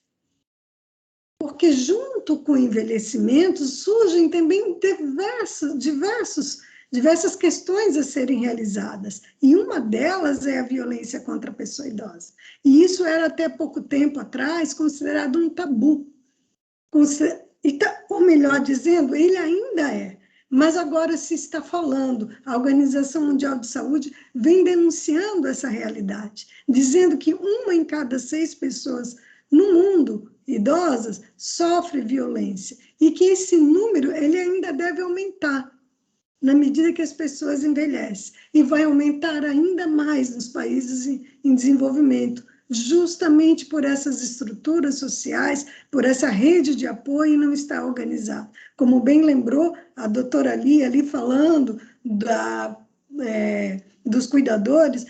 Porque junto com o envelhecimento surgem também diversas questões a serem realizadas, e uma delas é a violência contra a pessoa idosa. E isso era até pouco tempo atrás considerado um tabu. Ou melhor dizendo, ele ainda é, mas agora se está falando. A Organização Mundial de Saúde vem denunciando essa realidade, dizendo que 1 em cada 6 pessoas no mundo, idosas, sofre violência, e que esse número ele ainda deve aumentar na medida que as pessoas envelhecem, e vai aumentar ainda mais nos países em desenvolvimento, justamente por essas estruturas sociais, por essa rede de apoio não estar organizada. Como bem lembrou a doutora Lia ali falando dos cuidadores,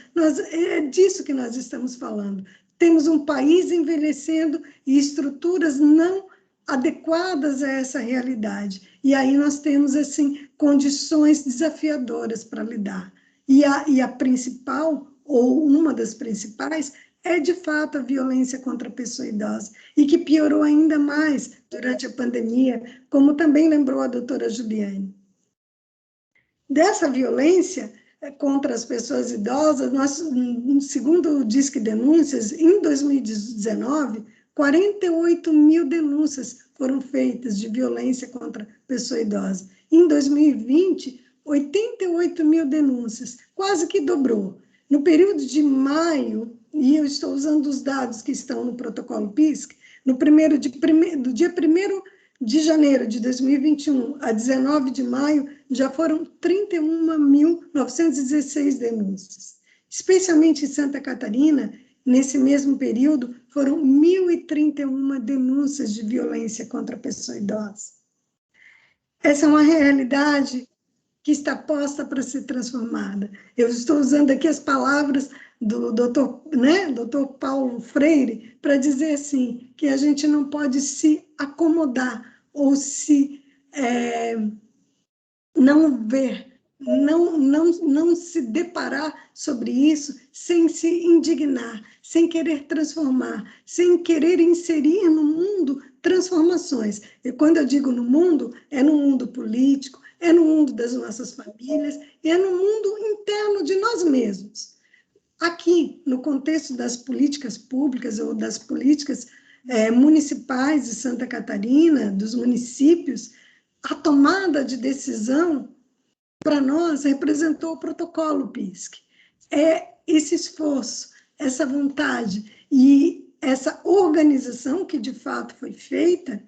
é disso que nós estamos falando. Temos um país envelhecendo e estruturas não adequadas a essa realidade. E aí nós temos, assim, condições desafiadoras para lidar. E a principal, ou uma das principais, é, de fato, a violência contra a pessoa idosa, e que piorou ainda mais durante a pandemia, como também lembrou a doutora Juliane. Dessa violência contra as pessoas idosas, segundo o Disque Denúncias, em 2019, 48 mil denúncias foram feitas de violência contra a pessoa idosa. Em 2020, 88 mil denúncias, quase que dobrou. No período de maio, e eu estou usando os dados que estão no protocolo PISC, do dia 1º de janeiro de 2021 a 19 de maio, já foram 31.916 denúncias. Especialmente em Santa Catarina, nesse mesmo período, foram 1.031 denúncias de violência contra a pessoa idosa. Essa é uma realidade que está posta para ser transformada. Eu estou usando aqui as palavras do doutor Paulo Freire para dizer assim, que a gente não pode se acomodar ou não ver, não se deparar sobre isso sem se indignar, sem querer transformar, sem querer inserir no mundo transformações. E quando eu digo no mundo, é no mundo político, é no mundo das nossas famílias, é no mundo interno de nós mesmos. Aqui, no contexto das políticas públicas ou das políticas municipais de Santa Catarina, dos municípios, a tomada de decisão, para nós, representou o protocolo PISC. É esse esforço, essa vontade e essa organização que, de fato, foi feita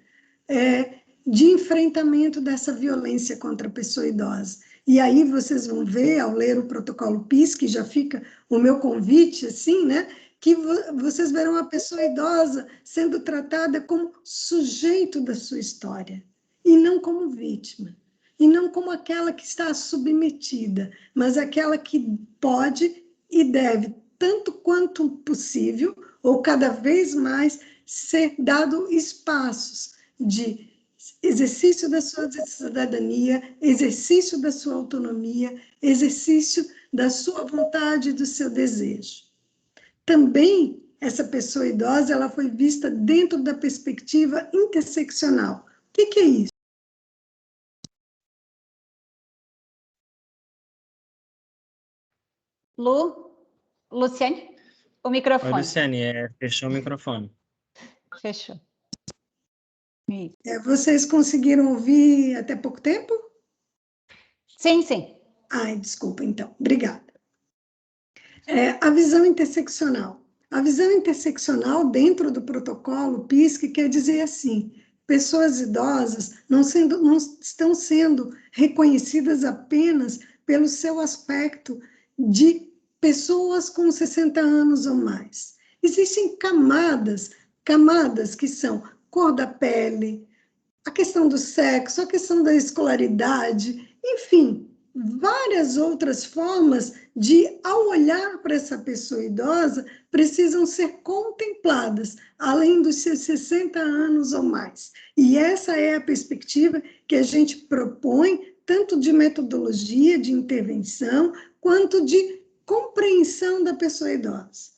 de enfrentamento dessa violência contra a pessoa idosa. E aí vocês vão ver, ao ler o protocolo PISC, já fica o meu convite, assim, né, que vocês verão a pessoa idosa sendo tratada como sujeito da sua história, e não como vítima, e não como aquela que está submetida, mas aquela que pode e deve, tanto quanto possível, ou cada vez mais, ser dado espaços de exercício da sua cidadania, exercício da sua autonomia, exercício da sua vontade e do seu desejo. Também, essa pessoa idosa, ela foi vista dentro da perspectiva interseccional. O que é isso? Luciane, o microfone. Oi, Luciane, fechou o microfone. Fechou. Vocês conseguiram ouvir até pouco tempo? Sim, sim. Ai, desculpa, então. Obrigada. A visão interseccional. A visão interseccional dentro do protocolo PISC quer dizer assim, pessoas idosas não estão sendo reconhecidas apenas pelo seu aspecto de pessoas com 60 anos ou mais. Existem camadas que são cor da pele, a questão do sexo, a questão da escolaridade, enfim, várias outras formas de, ao olhar para essa pessoa idosa, precisam ser contempladas, além dos seus 60 anos ou mais. E essa é a perspectiva que a gente propõe tanto de metodologia de intervenção, quanto de compreensão da pessoa idosa.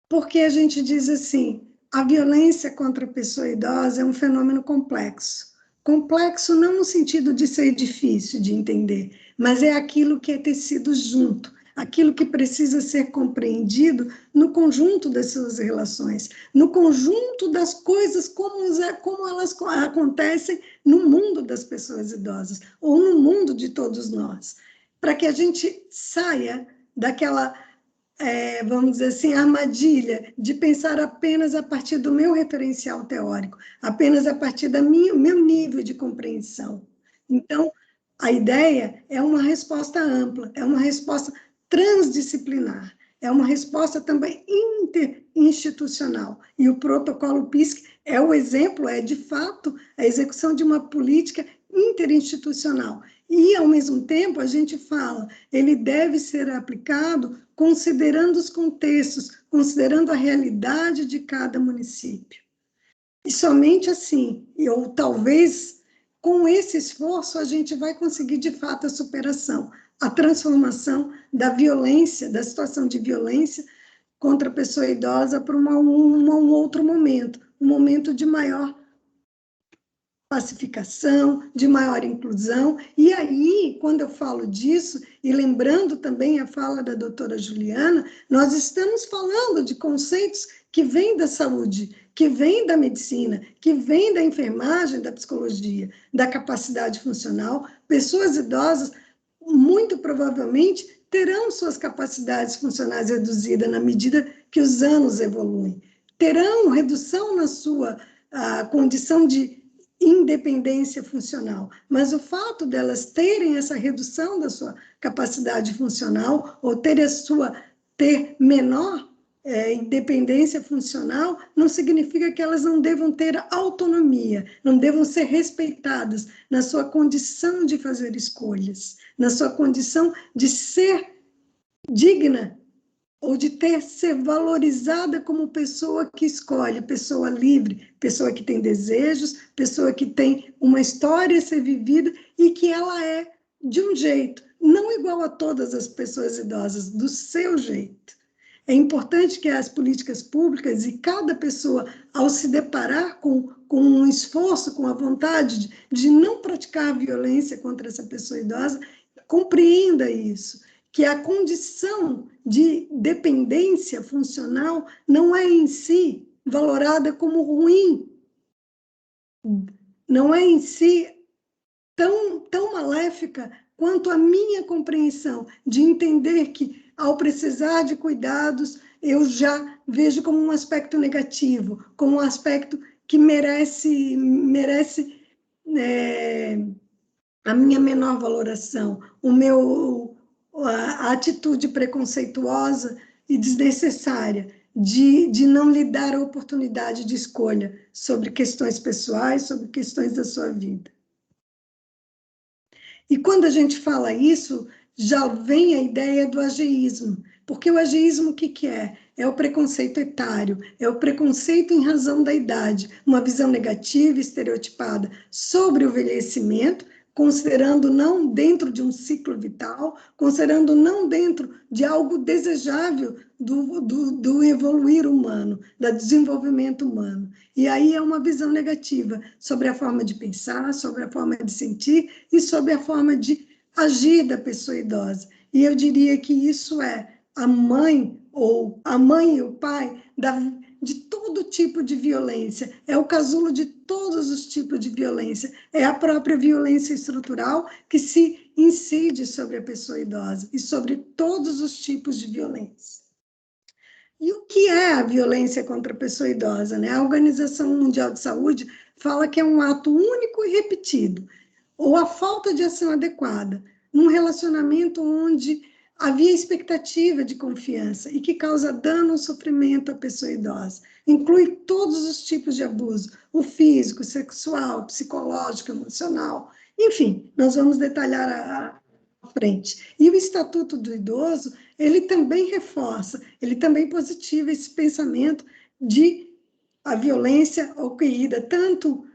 Porque a gente diz assim, a violência contra a pessoa idosa é um fenômeno complexo. Complexo não no sentido de ser difícil de entender, mas é aquilo que é tecido junto, aquilo que precisa ser compreendido no conjunto das suas relações, no conjunto das coisas como elas acontecem no mundo das pessoas idosas, ou no mundo de todos nós, para que a gente saia daquela vamos dizer assim, armadilha de pensar apenas a partir do meu referencial teórico, apenas a partir do meu nível de compreensão. Então, a ideia é uma resposta ampla, é uma resposta transdisciplinar, é uma resposta também interinstitucional. E o protocolo PISC é o exemplo, é de fato a execução de uma política interinstitucional. E, ao mesmo tempo, a gente fala, ele deve ser aplicado considerando os contextos, considerando a realidade de cada município. E somente assim, ou talvez com esse esforço, a gente vai conseguir, de fato, a superação, a transformação da violência, da situação de violência contra a pessoa idosa para um outro momento, um momento de maior pacificação, de maior inclusão. E aí, quando eu falo disso, e lembrando também a fala da doutora Juliana, nós estamos falando de conceitos que vêm da saúde, que vêm da medicina, que vêm da enfermagem, da psicologia, da capacidade funcional. Pessoas idosas, muito provavelmente, terão suas capacidades funcionais reduzidas na medida que os anos evoluem. Terão redução na sua condição de independência funcional, mas o fato delas terem essa redução da sua capacidade funcional ou ter menor independência funcional não significa que elas não devam ter autonomia, não devam ser respeitadas na sua condição de fazer escolhas, na sua condição de ser digna ou de ser valorizada como pessoa que escolhe, pessoa livre, pessoa que tem desejos, pessoa que tem uma história a ser vivida e que ela é de um jeito, não igual a todas as pessoas idosas, do seu jeito. É importante que as políticas públicas e cada pessoa, ao se deparar com um esforço, com a vontade de não praticar violência contra essa pessoa idosa, compreenda isso, que a condição de dependência funcional não é em si valorada como ruim, não é em si tão maléfica quanto a minha compreensão de entender que, ao precisar de cuidados, eu já vejo como um aspecto negativo, como um aspecto que merece a minha menor valoração, a atitude preconceituosa e desnecessária de não lhe dar a oportunidade de escolha sobre questões pessoais, sobre questões da sua vida. E quando a gente fala isso, já vem a ideia do ageísmo, porque o ageísmo o que é? É o preconceito etário, é o preconceito em razão da idade, uma visão negativa, estereotipada sobre o envelhecimento, considerando não dentro de um ciclo vital, considerando não dentro de algo desejável do evoluir humano, do desenvolvimento humano. E aí é uma visão negativa sobre a forma de pensar, sobre a forma de sentir e sobre a forma de agir da pessoa idosa. E eu diria que isso é a mãe e o pai de todo tipo de violência, é o casulo de todos os tipos de violência, é a própria violência estrutural que se incide sobre a pessoa idosa e sobre todos os tipos de violência. E o que é a violência contra a pessoa idosa, né? A Organização Mundial de Saúde fala que é um ato único e repetido, ou a falta de ação adequada, num relacionamento onde havia expectativa de confiança e que causa dano ou sofrimento à pessoa idosa. Inclui todos os tipos de abuso, o físico, sexual, psicológico, emocional. Enfim, nós vamos detalhar frente. E o Estatuto do Idoso, ele também reforça, ele também positiva esse pensamento de a violência ocorrida tanto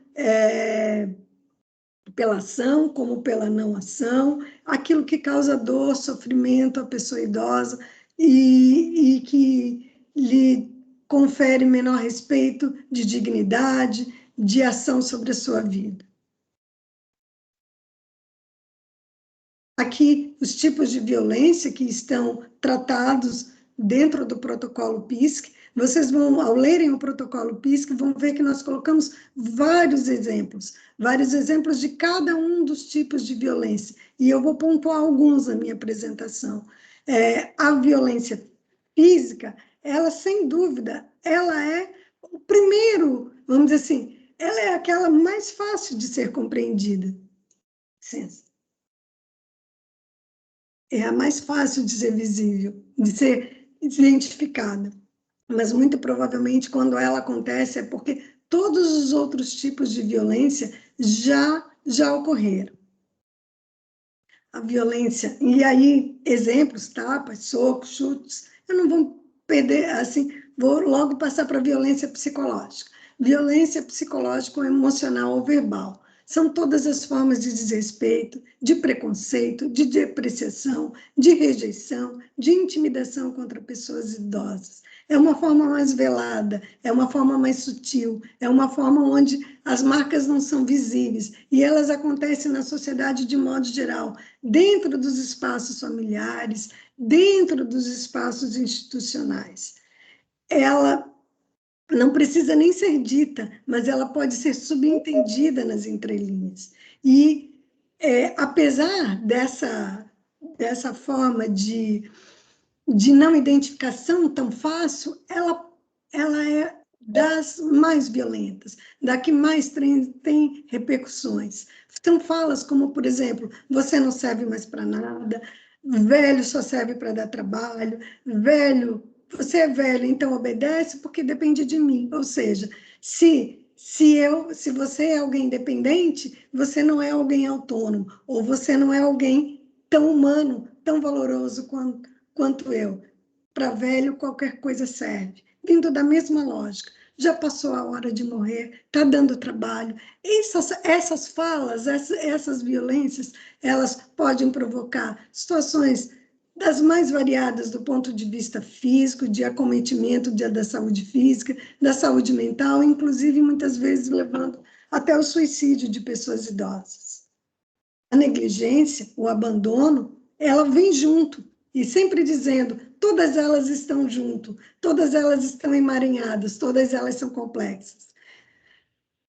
pela ação como pela não ação, aquilo que causa dor, sofrimento à pessoa idosa e que lhe confere menor respeito de dignidade, de ação sobre a sua vida. Aqui, os tipos de violência que estão tratados dentro do protocolo PISC, vocês vão, ao lerem o protocolo PISC, vão ver que nós colocamos vários exemplos de cada um dos tipos de violência, e eu vou pontuar alguns na minha apresentação. A violência física, ela, sem dúvida, ela é o primeiro, vamos dizer assim, ela é aquela mais fácil de ser compreendida. Licença. É a mais fácil de ser visível, de ser identificada. Mas, muito provavelmente, quando ela acontece, é porque todos os outros tipos de violência já ocorreram. A violência, e aí, exemplos, tapas, socos, chutes, eu não vou perder, assim, vou logo passar para a violência psicológica. Violência psicológica ou emocional ou verbal. São todas as formas de desrespeito, de preconceito, de depreciação, de rejeição, de intimidação contra pessoas idosas. É uma forma mais velada, é uma forma mais sutil, é uma forma onde as marcas não são visíveis e elas acontecem na sociedade de modo geral, dentro dos espaços familiares, dentro dos espaços institucionais. Ela não precisa nem ser dita, mas ela pode ser subentendida nas entrelinhas. E, apesar dessa forma de não identificação tão fácil, ela é das mais violentas, da que mais tem repercussões. São falas como, por exemplo, você não serve mais para nada, velho só serve para dar trabalho, velho, você é velho, então obedece porque depende de mim. Ou seja, se você é alguém independente, você não é alguém autônomo, ou você não é alguém tão humano, tão valoroso quanto eu. Para velho, qualquer coisa serve. Vindo da mesma lógica. Já passou a hora de morrer, está dando trabalho. Essas falas, essas violências, elas podem provocar situações das mais variadas do ponto de vista físico, de acometimento da saúde física, da saúde mental, inclusive muitas vezes levando até o suicídio de pessoas idosas. A negligência, o abandono, ela vem junto, e sempre dizendo, todas elas estão junto, todas elas estão emaranhadas, todas elas são complexas.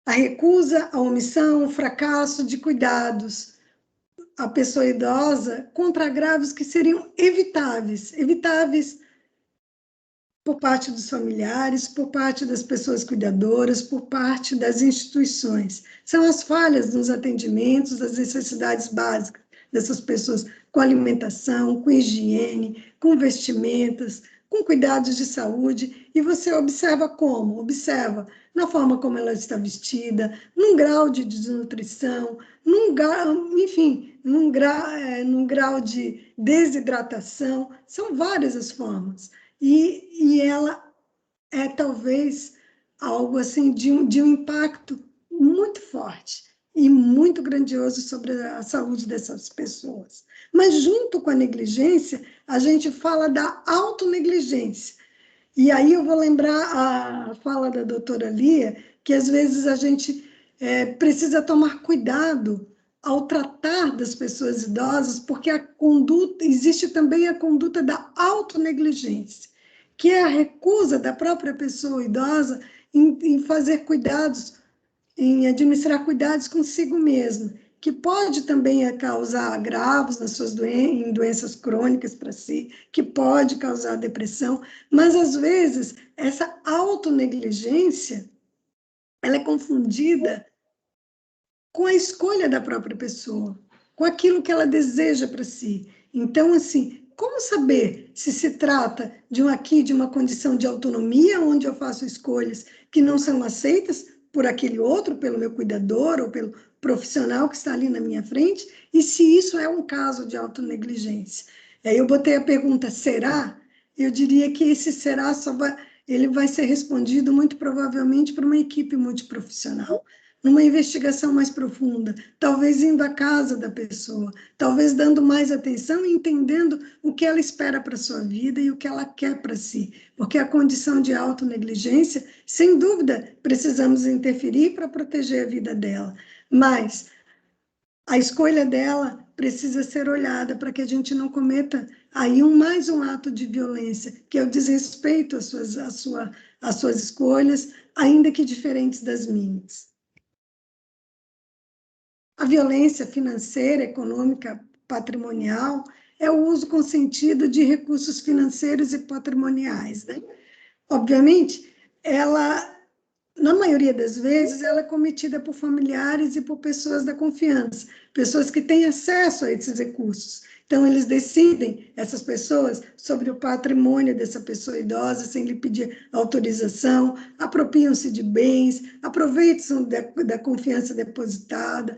A recusa, a omissão, o fracasso de cuidados, a pessoa idosa contra agravos que seriam evitáveis por parte dos familiares, por parte das pessoas cuidadoras, por parte das instituições. São as falhas nos atendimentos, das necessidades básicas dessas pessoas, com alimentação, com higiene, com vestimentas, com cuidados de saúde, e você observa como? Observa na forma como ela está vestida, num grau de desnutrição, num grau de desidratação, são várias as formas. E ela é talvez algo assim de um impacto muito forte e muito grandioso sobre a saúde dessas pessoas. Mas junto com a negligência, a gente fala da autonegligência. E aí eu vou lembrar a fala da doutora Lia, que às vezes a gente precisa tomar cuidado ao tratar das pessoas idosas, porque existe também a conduta da autonegligência, que é a recusa da própria pessoa idosa em fazer cuidados, em administrar cuidados consigo mesma, que pode também causar agravos nas suas em doenças crônicas para si, que pode causar depressão, mas às vezes essa autonegligência ela é confundida com a escolha da própria pessoa, com aquilo que ela deseja para si. Então, assim, como saber se se trata de uma condição de autonomia, onde eu faço escolhas que não são aceitas por aquele outro, pelo meu cuidador ou profissional que está ali na minha frente e se isso é um caso de autonegligência. Aí eu botei a pergunta, será? Eu diria que esse será ele vai ser respondido muito provavelmente por uma equipe multiprofissional, numa investigação mais profunda, talvez indo à casa da pessoa, talvez dando mais atenção e entendendo o que ela espera para a sua vida e o que ela quer para si. Porque a condição de autonegligência, sem dúvida, precisamos interferir para proteger a vida dela. Mas a escolha dela precisa ser olhada para que a gente não cometa aí mais um ato de violência, que é o desrespeito às suas escolhas, ainda que diferentes das minhas. A violência financeira, econômica, patrimonial é o uso consentido de recursos financeiros e patrimoniais, né? Obviamente, na maioria das vezes, ela é cometida por familiares e por pessoas da confiança, pessoas que têm acesso a esses recursos. Então, eles decidem, essas pessoas, sobre o patrimônio dessa pessoa idosa, sem lhe pedir autorização, apropriam-se de bens, aproveitam da confiança depositada,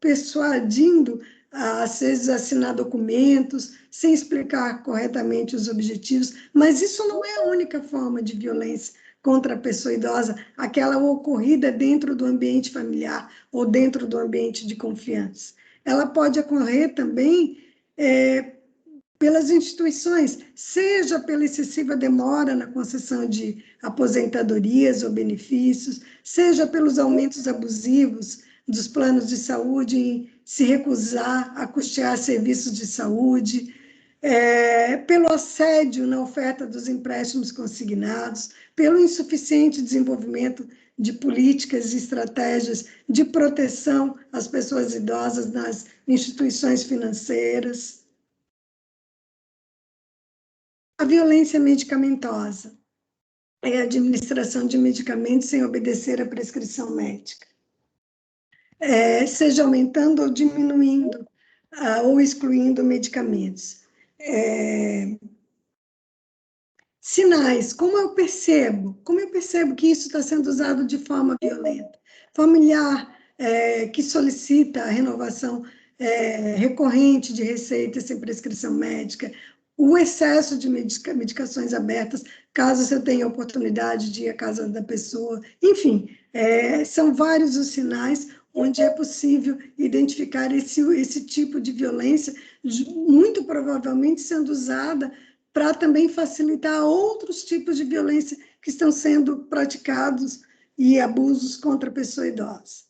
persuadindo, às vezes, a assinar documentos, sem explicar corretamente os objetivos, mas isso não é a única forma de violência contra a pessoa idosa, aquela ocorrida dentro do ambiente familiar ou dentro do ambiente de confiança. Ela pode ocorrer também pelas instituições, seja pela excessiva demora na concessão de aposentadorias ou benefícios, seja pelos aumentos abusivos dos planos de saúde em se recusar a custear serviços de saúde, pelo assédio na oferta dos empréstimos consignados, pelo insuficiente desenvolvimento de políticas e estratégias de proteção às pessoas idosas nas instituições financeiras. A violência medicamentosa é a administração de medicamentos sem obedecer à prescrição médica. Seja aumentando ou diminuindo ou excluindo medicamentos. Sinais, como eu percebo que isso está sendo usado de forma violenta? Familiar que solicita a renovação recorrente de receitas sem prescrição médica, o excesso de medicações abertas, caso eu tenha oportunidade de ir à casa da pessoa, enfim, são vários os sinais onde é possível identificar esse tipo de violência, muito provavelmente sendo usada para também facilitar outros tipos de violência que estão sendo praticados e abusos contra a pessoa idosa.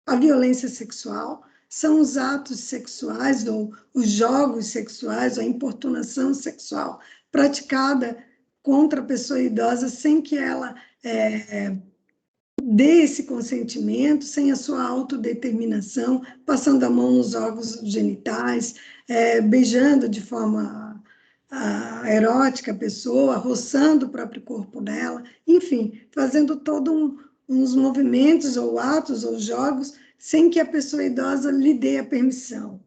A violência sexual são os atos sexuais ou os jogos sexuais, a importunação sexual praticada contra a pessoa idosa sem que ela dê esse consentimento, sem a sua autodeterminação, passando a mão nos órgãos genitais, beijando de forma erótica a pessoa, roçando o próprio corpo dela, enfim, fazendo todos uns movimentos ou atos ou jogos sem que a pessoa idosa lhe dê a permissão.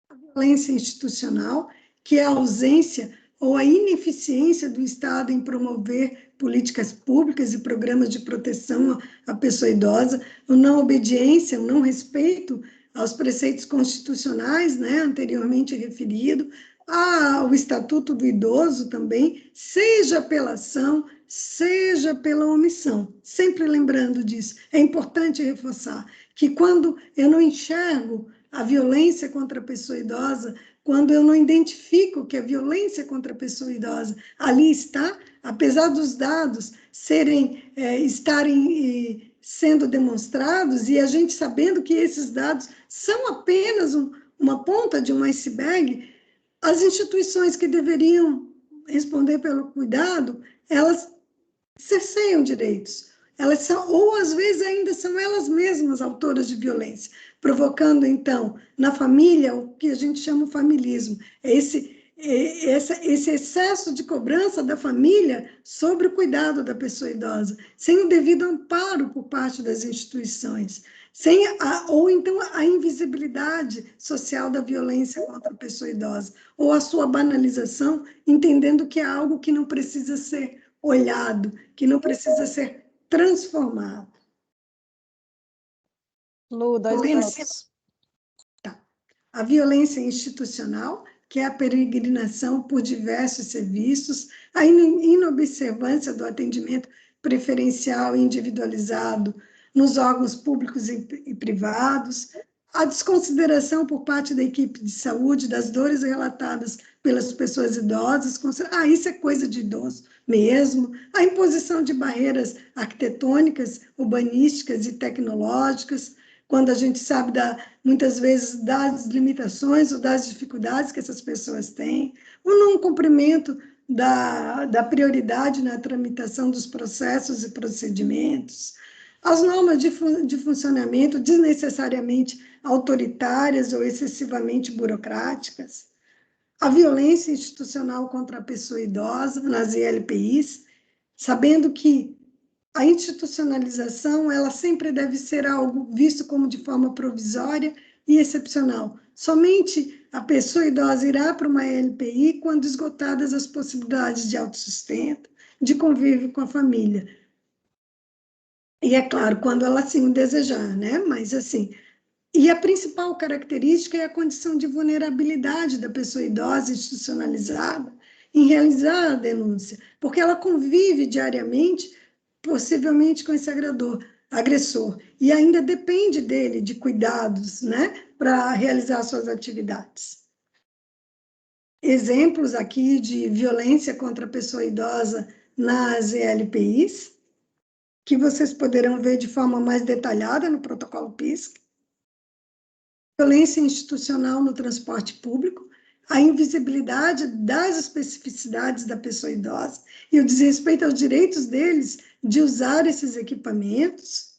A violência institucional, que é a ausência ou a ineficiência do Estado em promover políticas públicas e programas de proteção à pessoa idosa, a não obediência, o não respeito aos preceitos constitucionais, né, anteriormente referido, ao Estatuto do Idoso também, seja pela ação, seja pela omissão. Sempre lembrando disso. É importante reforçar que quando eu não enxergo a violência contra a pessoa idosa, quando eu não identifico que a violência contra a pessoa idosa ali está, apesar dos dados estarem sendo demonstrados, e a gente sabendo que esses dados são apenas uma ponta de um iceberg, as instituições que deveriam responder pelo cuidado, elas cerceiam direitos. Elas são, ou às vezes ainda são elas mesmas autoras de violência, provocando, então, na família, o que a gente chama de familismo, esse excesso de cobrança da família sobre o cuidado da pessoa idosa, sem o devido amparo por parte das instituições, ou então a invisibilidade social da violência contra a pessoa idosa, ou a sua banalização, entendendo que é algo que não precisa ser olhado, que não precisa ser transformado. Lu, 2 minutos. Tá. A violência institucional, que é a peregrinação por diversos serviços, a inobservância do atendimento preferencial e individualizado nos órgãos públicos e privados, a desconsideração por parte da equipe de saúde das dores relatadas pelas pessoas idosas, isso é coisa de idoso mesmo, a imposição de barreiras arquitetônicas, urbanísticas e tecnológicas, quando a gente sabe, muitas vezes, das limitações ou das dificuldades que essas pessoas têm, o não cumprimento da prioridade na tramitação dos processos e procedimentos, as normas de funcionamento desnecessariamente autoritárias ou excessivamente burocráticas, a violência institucional contra a pessoa idosa nas ILPIs, sabendo que a institucionalização, ela sempre deve ser algo visto como de forma provisória e excepcional. Somente a pessoa idosa irá para uma LPI quando esgotadas as possibilidades de autossustento, de convívio com a família. E, é claro, quando ela assim o desejar, né? Mas, assim, e a principal característica é a condição de vulnerabilidade da pessoa idosa institucionalizada em realizar a denúncia, porque ela convive diariamente, possivelmente, com esse agressor, e ainda depende dele, de cuidados, né, para realizar suas atividades. Exemplos aqui de violência contra a pessoa idosa nas ELPIs, que vocês poderão ver de forma mais detalhada no protocolo PISC, violência institucional no transporte público, a invisibilidade das especificidades da pessoa idosa e o desrespeito aos direitos deles de usar esses equipamentos.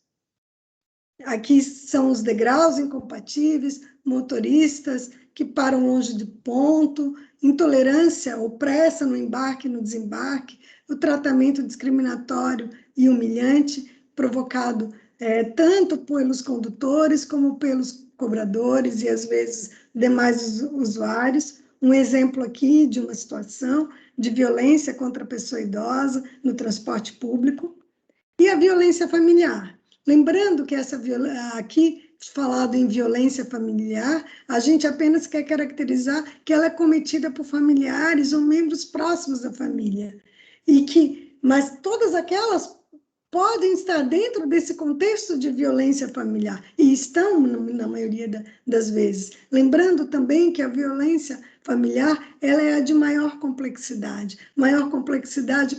Aqui são os degraus incompatíveis, motoristas que param longe do ponto, intolerância ou pressa no embarque e no desembarque, o tratamento discriminatório e humilhante provocado tanto pelos condutores como pelos cobradores e, às vezes, demais usuários. Um exemplo aqui de uma situação de violência contra a pessoa idosa no transporte público. E a violência familiar. Lembrando que aqui, falado em violência familiar, a gente apenas quer caracterizar que ela é cometida por familiares ou membros próximos da família. Mas todas aquelas podem estar dentro desse contexto de violência familiar, e estão na maioria das vezes. Lembrando também que a violência familiar, ela é a de maior complexidade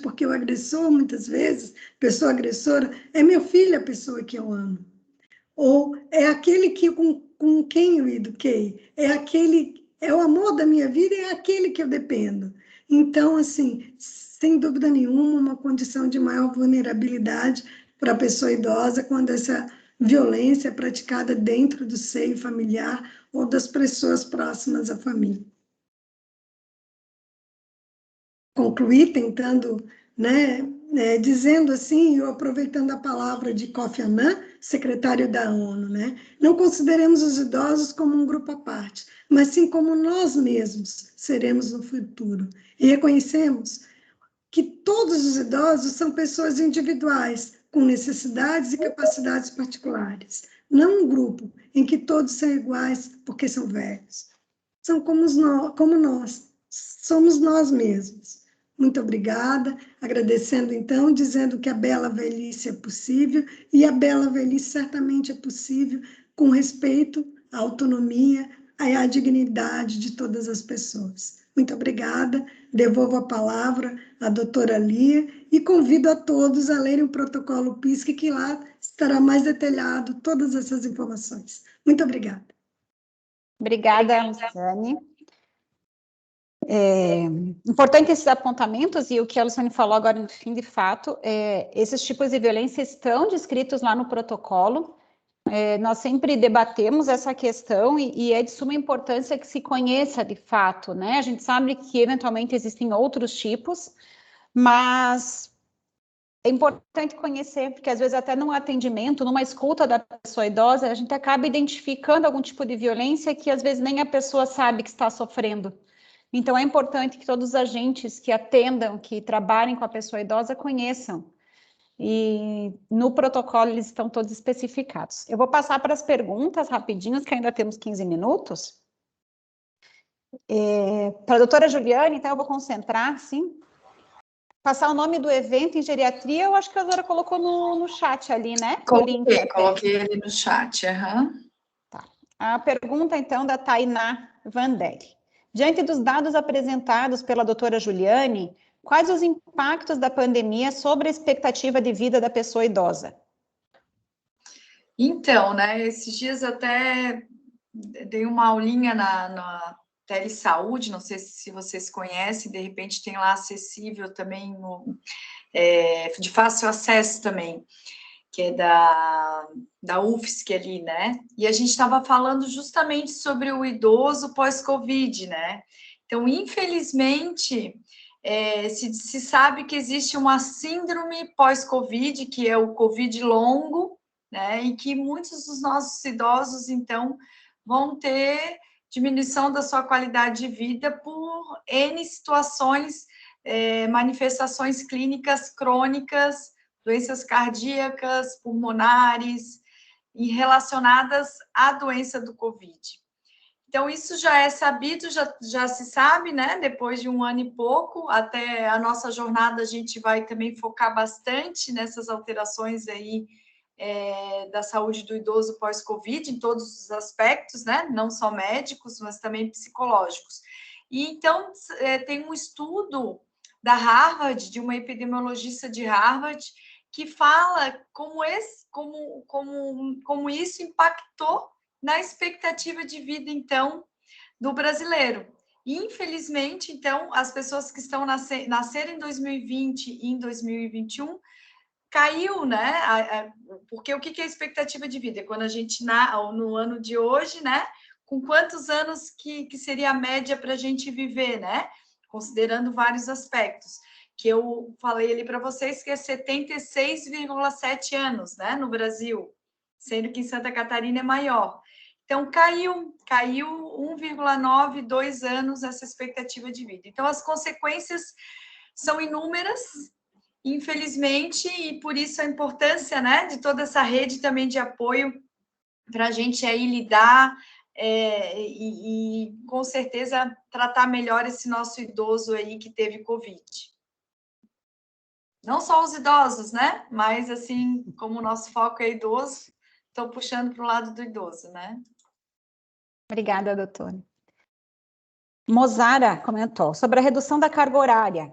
porque o agressor, muitas vezes, pessoa agressora, é meu filho, a pessoa que eu amo, ou é aquele com quem eu eduquei, é o amor da minha vida, é aquele que eu dependo. Então, assim, sem dúvida nenhuma, uma condição de maior vulnerabilidade para a pessoa idosa quando essa violência é praticada dentro do seio familiar ou das pessoas próximas à família. Concluir tentando, né, dizendo assim, eu aproveitando a palavra de Kofi Annan, secretário da ONU, né, não consideremos os idosos como um grupo à parte, mas sim como nós mesmos seremos no futuro. E reconhecemos que todos os idosos são pessoas individuais, com necessidades e capacidades particulares, não um grupo em que todos são iguais porque são velhos. São como nós, somos nós mesmos. Muito obrigada, agradecendo então, dizendo que a bela velhice é possível, e a bela velhice certamente é possível com respeito à autonomia e à dignidade de todas as pessoas. Muito obrigada, devolvo a palavra à doutora Lia e convido a todos a lerem o protocolo PISC, que lá estará mais detalhado todas essas informações. Muito obrigada. Obrigada, Luciane. Importante esses apontamentos, e o que a Luciane falou agora no fim, de fato, esses tipos de violência estão descritos lá no protocolo. Nós sempre debatemos essa questão e é de suma importância que se conheça de fato, né? A gente sabe que eventualmente existem outros tipos, mas é importante conhecer, porque às vezes até num atendimento, numa escuta da pessoa idosa, a gente acaba identificando algum tipo de violência que às vezes nem a pessoa sabe que está sofrendo. Então é importante que todos os agentes que atendam, que trabalhem com a pessoa idosa, conheçam. e no protocolo eles estão todos especificados. Eu vou passar para as perguntas rapidinhas, que ainda temos 15 minutos. Para a doutora Juliane, então eu vou concentrar, sim. Passar o nome do evento em geriatria, eu acho que a doutora colocou no chat ali, né? Coloquei ali no chat, Tá. A pergunta, então, da Tainá Vandelli. Diante dos dados apresentados pela doutora Juliane, quais os impactos da pandemia sobre a expectativa de vida da pessoa idosa? Então, né, esses dias até dei uma aulinha na Telesaúde, não sei se vocês conhecem, de repente tem lá acessível também, de fácil acesso também, que é da UFSC ali, né? E a gente estava falando justamente sobre o idoso pós-Covid, né? Então, infelizmente, se sabe que existe uma síndrome pós-Covid, que é o Covid longo, né? E que muitos dos nossos idosos, então, vão ter diminuição da sua qualidade de vida por N situações, manifestações clínicas crônicas, doenças cardíacas, pulmonares, e relacionadas à doença do Covid. Então, isso já é sabido, já se sabe, né? Depois de 1 ano e pouco, até a nossa jornada, a gente vai também focar bastante nessas alterações aí da saúde do idoso pós-Covid, em todos os aspectos, né? Não só médicos, mas também psicológicos. E então, tem um estudo da Harvard, de uma epidemiologista de Harvard, que fala como isso impactou na expectativa de vida, então, do brasileiro. E, infelizmente, então, as pessoas que estão nasceram em 2020 e em 2021, caiu, né? Porque o que é a expectativa de vida? Quando a gente, no ano de hoje, né? Com quantos anos que seria a média para a gente viver, né? Considerando vários aspectos. Que eu falei ali para vocês que é 76,7 anos, né? No Brasil, sendo que em Santa Catarina é maior. Então, caiu 1,9, 2 anos essa expectativa de vida. Então, as consequências são inúmeras, infelizmente, e por isso a importância, né, de toda essa rede também de apoio para a gente aí lidar e com certeza tratar melhor esse nosso idoso aí que teve Covid. Não só os idosos, né, mas assim, como o nosso foco é idoso, estou puxando para o lado do idoso, né. Obrigada, doutora. Mozara comentou sobre a redução da carga horária.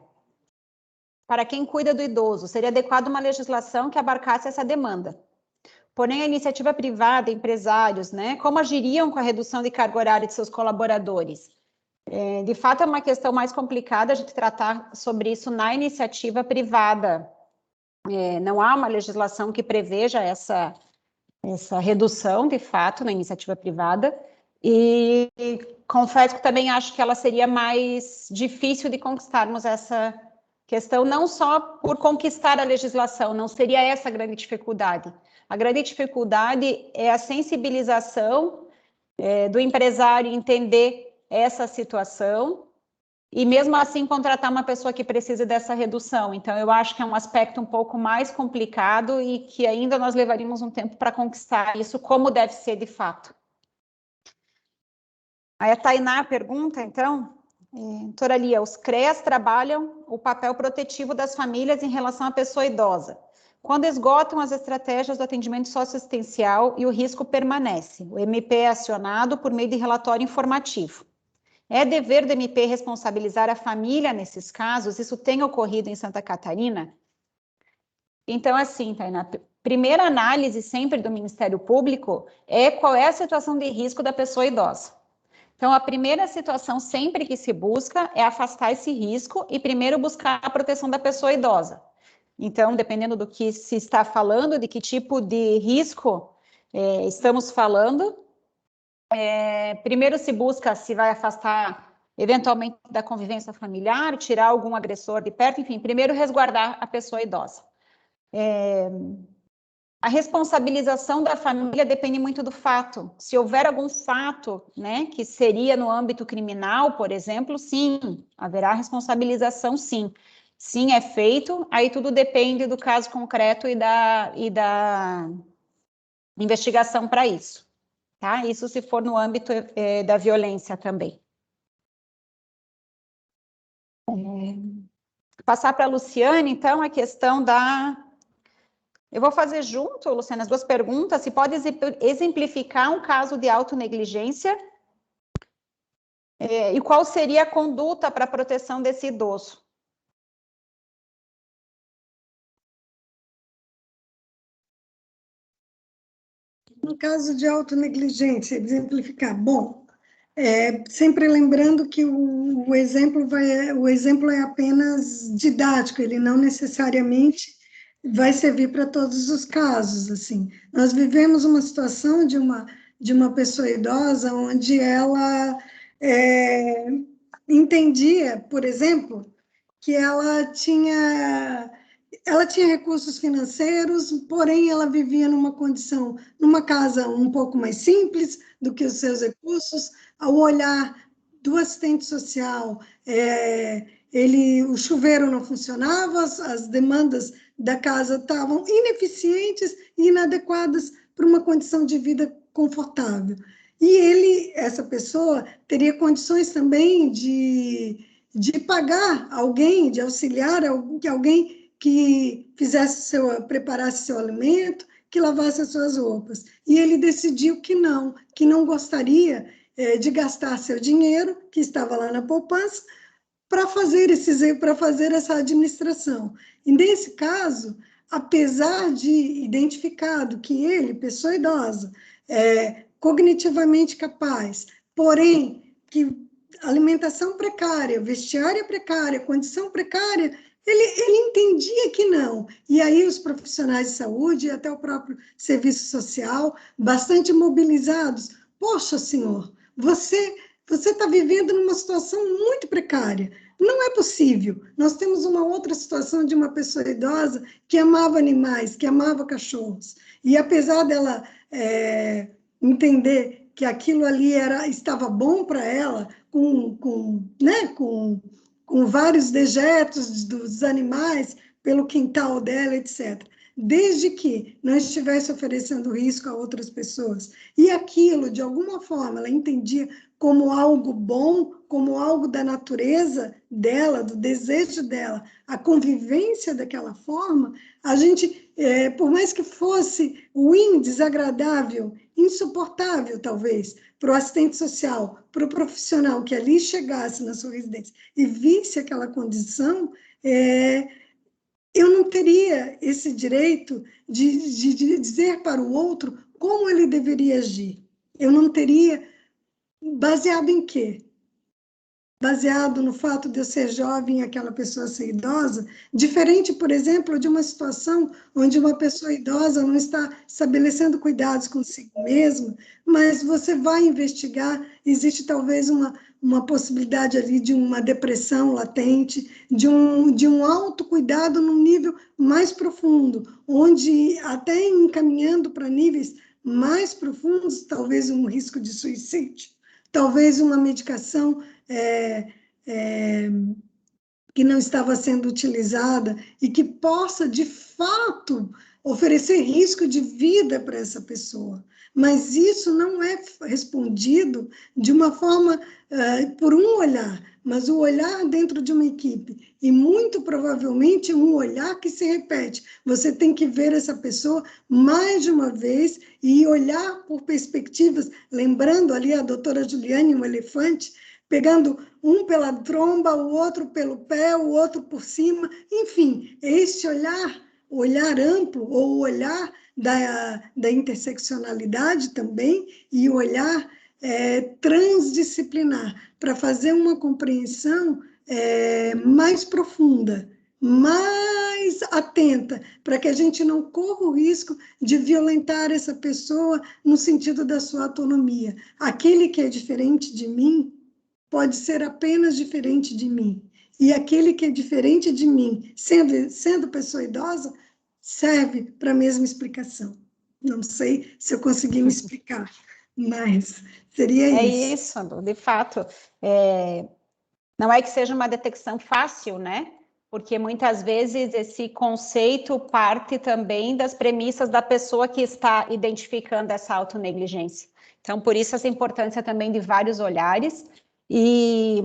Para quem cuida do idoso, seria adequada uma legislação que abarcasse essa demanda. Porém, a iniciativa privada, empresários, né, como agiriam com a redução de carga horária de seus colaboradores? De fato, é uma questão mais complicada a gente tratar sobre isso na iniciativa privada. Não há uma legislação que preveja essa redução, de fato, na iniciativa privada, e confesso que também acho que ela seria mais difícil de conquistarmos essa questão, não só por conquistar a legislação, não seria essa a grande dificuldade. A grande dificuldade é a sensibilização do empresário entender essa situação e, mesmo assim, contratar uma pessoa que precise dessa redução. Então, eu acho que é um aspecto um pouco mais complicado e que ainda nós levaríamos um tempo para conquistar isso, como deve ser de fato. Aí a Tainá pergunta, então, doutora Lia, os CREAS trabalham o papel protetivo das famílias em relação à pessoa idosa. Quando esgotam as estratégias do atendimento socioassistencial e o risco permanece, o MP é acionado por meio de relatório informativo. É dever do MP responsabilizar a família nesses casos? Isso tem ocorrido em Santa Catarina? Então, assim, Tainá, primeira análise sempre do Ministério Público é qual é a situação de risco da pessoa idosa. Então, a primeira situação sempre que se busca é afastar esse risco e primeiro buscar a proteção da pessoa idosa. Então, dependendo do que se está falando, de que tipo de risco estamos falando, primeiro se busca se vai afastar eventualmente da convivência familiar, tirar algum agressor de perto, enfim, primeiro resguardar a pessoa idosa. A responsabilização da família depende muito do fato. Se houver algum fato, né, que seria no âmbito criminal, por exemplo, sim, haverá responsabilização, sim. Sim, é feito, aí tudo depende do caso concreto e da investigação para isso, tá? Isso se for no âmbito da violência também. Passar para a Luciane, então, a questão da... Eu vou fazer junto, Luciane, as duas perguntas. Se pode exemplificar um caso de autonegligência e qual seria a conduta para a proteção desse idoso? No caso de autonegligência, exemplificar. Bom, sempre lembrando que o exemplo é apenas didático, ele não necessariamente vai servir para todos os casos, assim. Nós vivemos uma situação de uma pessoa idosa onde ela entendia, por exemplo, que ela tinha recursos financeiros, porém ela vivia numa casa um pouco mais simples do que os seus recursos. Ao olhar do assistente social, o chuveiro não funcionava, as demandas da casa estavam ineficientes e inadequadas para uma condição de vida confortável. E essa pessoa, teria condições também de pagar alguém, de auxiliar alguém que preparasse seu alimento, que lavasse as suas roupas. E ele decidiu que não gostaria de gastar seu dinheiro, que estava lá na poupança, para fazer essa administração. E nesse caso, apesar de identificado que ele, pessoa idosa, cognitivamente capaz, porém que alimentação precária, vestiária precária, condição precária, ele entendia que não. E aí os profissionais de saúde e até o próprio serviço social, bastante mobilizados. Poxa, senhor, você está vivendo numa situação muito precária. Não é possível. Nós temos uma outra situação de uma pessoa idosa que amava animais, que amava cachorros. E apesar dela entender que aquilo ali estava bom para ela, com vários dejetos dos animais pelo quintal dela, etc. Desde que não estivesse oferecendo risco a outras pessoas. E aquilo, de alguma forma, ela entendia como algo bom, como algo da natureza dela, do desejo dela, a convivência daquela forma, a gente, por mais que fosse ruim, desagradável, insuportável, talvez, para o assistente social, para o profissional que ali chegasse na sua residência e visse aquela condição, eu não teria esse direito de dizer para o outro como ele deveria agir. Eu não teria. Baseado em quê? Baseado no fato de eu ser jovem e aquela pessoa ser idosa, diferente, por exemplo, de uma situação onde uma pessoa idosa não está estabelecendo cuidados consigo mesma, mas você vai investigar, existe talvez uma possibilidade ali de uma depressão latente, de um autocuidado num nível mais profundo, onde até encaminhando para níveis mais profundos, talvez um risco de suicídio, talvez uma medicação que não estava sendo utilizada e que possa, de fato, oferecer risco de vida para essa pessoa. Mas isso não é respondido de uma forma, por um olhar, mas o olhar dentro de uma equipe, e muito provavelmente um olhar que se repete. Você tem que ver essa pessoa mais de uma vez e olhar por perspectivas, lembrando ali a doutora Juliane, um elefante, pegando um pela tromba, o outro pelo pé, o outro por cima, enfim, esse olhar amplo, ou o olhar da interseccionalidade também, e o olhar transdisciplinar, para fazer uma compreensão mais profunda, mais atenta, para que a gente não corra o risco de violentar essa pessoa no sentido da sua autonomia. Aquele que é diferente de mim pode ser apenas diferente de mim. E aquele que é diferente de mim, sendo pessoa idosa, serve para a mesma explicação. Não sei se eu consegui me explicar, mas seria isso. É isso, de fato. Não é que seja uma detecção fácil, né? porque muitas vezes esse conceito parte também das premissas da pessoa que está identificando essa autonegligência. Então, por isso essa importância também de vários olhares. E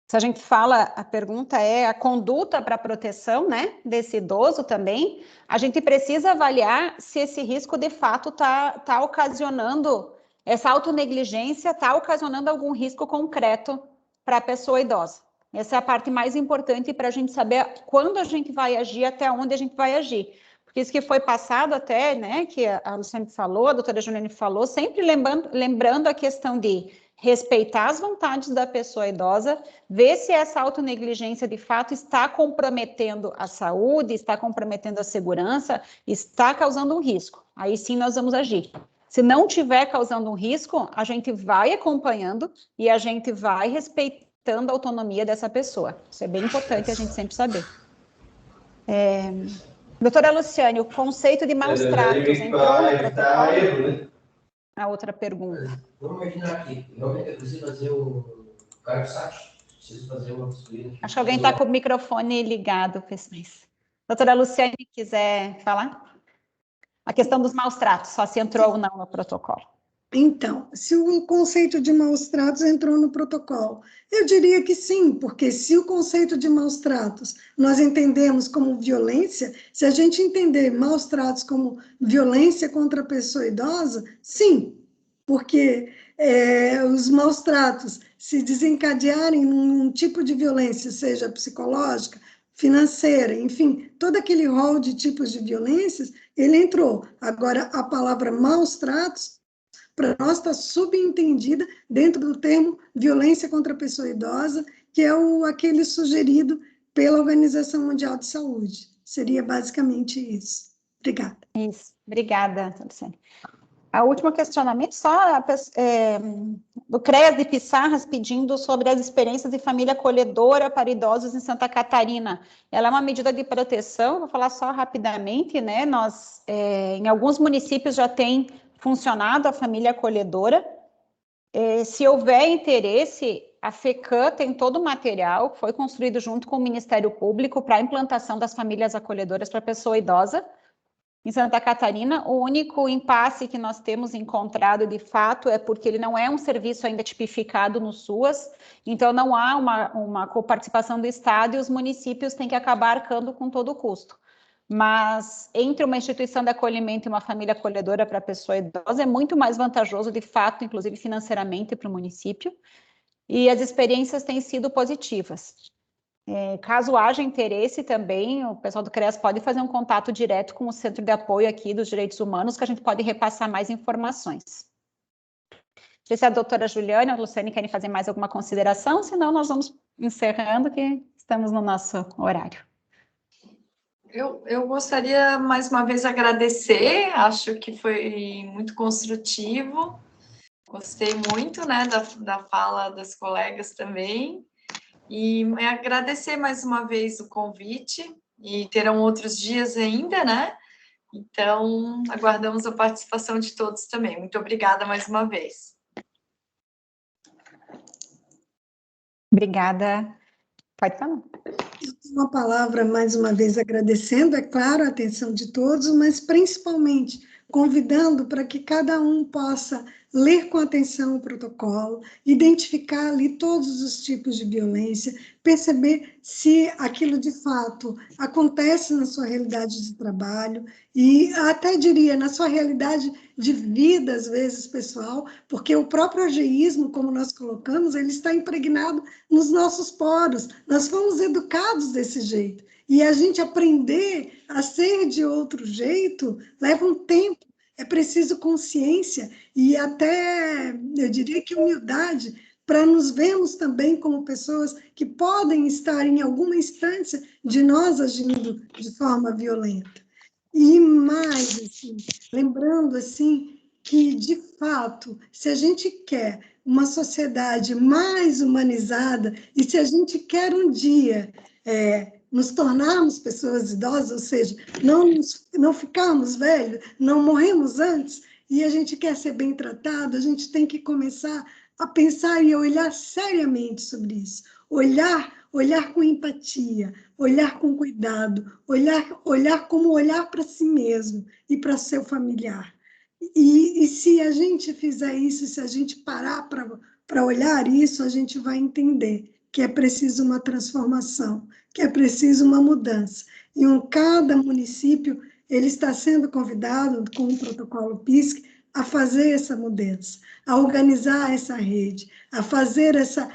se a gente fala, a pergunta é a conduta para a proteção, né, desse idoso também, a gente precisa avaliar se esse risco de fato tá ocasionando, essa autonegligência está ocasionando algum risco concreto para a pessoa idosa. Essa é a parte mais importante para a gente saber quando a gente vai agir, até onde a gente vai agir. Porque isso que foi passado até, né, que a Luciane falou, a doutora Juliane falou, sempre lembrando a questão de respeitar as vontades da pessoa idosa, ver se essa autonegligência de fato está comprometendo a saúde, está comprometendo a segurança, está causando um risco. Aí sim nós vamos agir. Se não estiver causando um risco, a gente vai acompanhando e a gente vai respeitando a autonomia dessa pessoa. Isso é bem importante a gente sempre saber. Doutora Luciane, o conceito de maus tratos entrou no protocolo? A outra pergunta. Vamos imaginar aqui, realmente eu preciso fazer o CARPSAT, preciso fazer uma postura. Acho que alguém está com o microfone ligado, pessoas. Doutora Luciane, quiser falar? A questão dos maus tratos, só se entrou ou não no protocolo. Então, se o conceito de maus tratos entrou no protocolo, eu diria que sim, porque se o conceito de maus tratos nós entendemos como violência, se a gente entender maus tratos como violência contra a pessoa idosa, sim, porque os maus tratos, se desencadearem num tipo de violência, seja psicológica, financeira, enfim, todo aquele rol de tipos de violências, ele entrou. Agora, a palavra maus tratos, para nós está subentendida dentro do termo violência contra a pessoa idosa, que é aquele sugerido pela Organização Mundial de Saúde. Seria basicamente isso. Obrigada. Isso, obrigada, Luciane. A último questionamento, só do CREAS de Pissarras, pedindo sobre as experiências de família acolhedora para idosos em Santa Catarina. Ela é uma medida de proteção, vou falar só rapidamente, né? Nós, em alguns municípios, já tem funcionado a família acolhedora. Se houver interesse, a FECAM tem todo o material que foi construído junto com o Ministério Público para a implantação das famílias acolhedoras para a pessoa idosa. Em Santa Catarina, o único impasse que nós temos encontrado, de fato, é porque ele não é um serviço ainda tipificado no SUAS, então não há uma coparticipação do Estado e os municípios têm que acabar arcando com todo o custo. Mas entre uma instituição de acolhimento e uma família acolhedora para a pessoa idosa é muito mais vantajoso, de fato, inclusive financeiramente para o município, e as experiências têm sido positivas. Caso haja interesse também, o pessoal do CREAS pode fazer um contato direto com o Centro de Apoio aqui dos Direitos Humanos, que a gente pode repassar mais informações. Não sei se a doutora Juliane ou a Luciane querem fazer mais alguma consideração, senão nós vamos encerrando, que estamos no nosso horário. Eu gostaria, mais uma vez, agradecer, acho que foi muito construtivo, gostei muito, né, da fala das colegas também, e agradecer mais uma vez o convite, e terão outros dias ainda, né, então aguardamos a participação de todos também. Muito obrigada mais uma vez. Obrigada. Pode falar. Uma palavra, mais uma vez, agradecendo, é claro, a atenção de todos, mas principalmente convidando para que cada um possa ler com atenção o protocolo, identificar ali todos os tipos de violência, perceber se aquilo de fato acontece na sua realidade de trabalho e até diria na sua realidade de vida, às vezes, pessoal, porque o próprio ageísmo, como nós colocamos, ele está impregnado nos nossos poros, nós fomos educados desse jeito, e a gente aprender a ser de outro jeito leva um tempo. É preciso consciência e até, eu diria que humildade, para nos vermos também como pessoas que podem estar em alguma instância de nós agindo de forma violenta. E mais, assim, lembrando assim, que, de fato, se a gente quer uma sociedade mais humanizada e se a gente quer um dia nos tornarmos pessoas idosas, ou seja, não ficarmos velhos, não morremos antes, e a gente quer ser bem tratado, a gente tem que começar a pensar e a olhar seriamente sobre isso. Olhar olhar com empatia, olhar com cuidado, olhar como olhar para si mesmo e para seu familiar. E se a gente fizer isso, se a gente parar para olhar isso, a gente vai entender que é preciso uma transformação, que é preciso uma mudança. E cada município ele está sendo convidado, com o protocolo PISC, a fazer essa mudança, a organizar essa rede, a fazer essa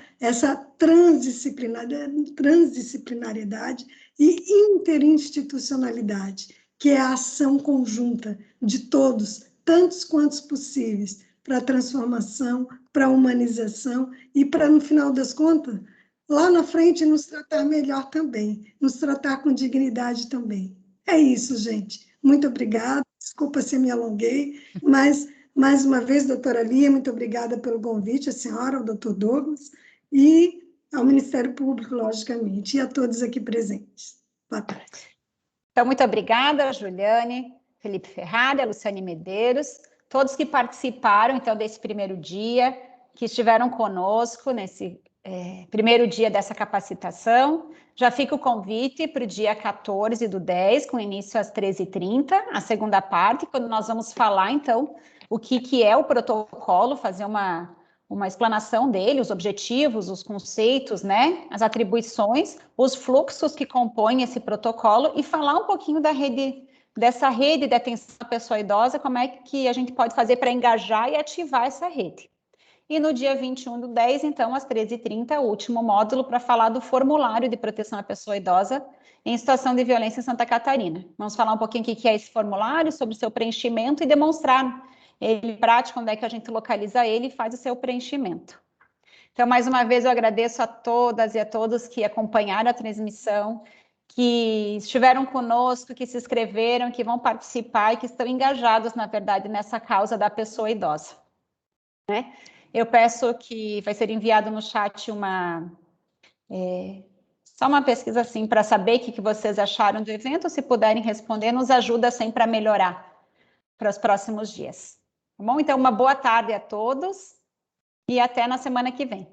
transdisciplinariedade e interinstitucionalidade, que é a ação conjunta de todos, tantos quantos possíveis, para a transformação, para a humanização e para, no final das contas, lá na frente, nos tratar melhor também, nos tratar com dignidade também. É isso, gente. Muito obrigada. Desculpa se me alonguei, mas, mais uma vez, doutora Lia, muito obrigada pelo convite, a senhora, ao doutor Douglas, e ao Ministério Público, logicamente, e a todos aqui presentes. Boa tarde. Então, muito obrigada, Juliane, Felipe Ferrari, a Luciane Medeiros, todos que participaram, então, desse primeiro dia, que estiveram conosco nesse primeiro dia dessa capacitação. Já fica o convite para o dia 14/10, com início às 13h30, a segunda parte, quando nós vamos falar, então, o que é o protocolo, fazer uma explanação dele, os objetivos, os conceitos, né, as atribuições, os fluxos que compõem esse protocolo e falar um pouquinho dessa rede de atenção à pessoa idosa, como é que a gente pode fazer para engajar e ativar essa rede. E no dia 21/10, então, às 13h30, o último módulo para falar do formulário de proteção à pessoa idosa em situação de violência em Santa Catarina. Vamos falar um pouquinho o que é esse formulário, sobre o seu preenchimento e demonstrar ele prático, onde é que a gente localiza ele e faz o seu preenchimento. Então, mais uma vez, eu agradeço a todas e a todos que acompanharam a transmissão, que estiveram conosco, que se inscreveram, que vão participar e que estão engajados, na verdade, nessa causa da pessoa idosa, né? Eu peço que vai ser enviado no chat só uma pesquisa assim, para saber o que vocês acharam do evento, se puderem responder, nos ajuda sempre a melhorar para os próximos dias. Tá bom? Então, uma boa tarde a todos e até na semana que vem.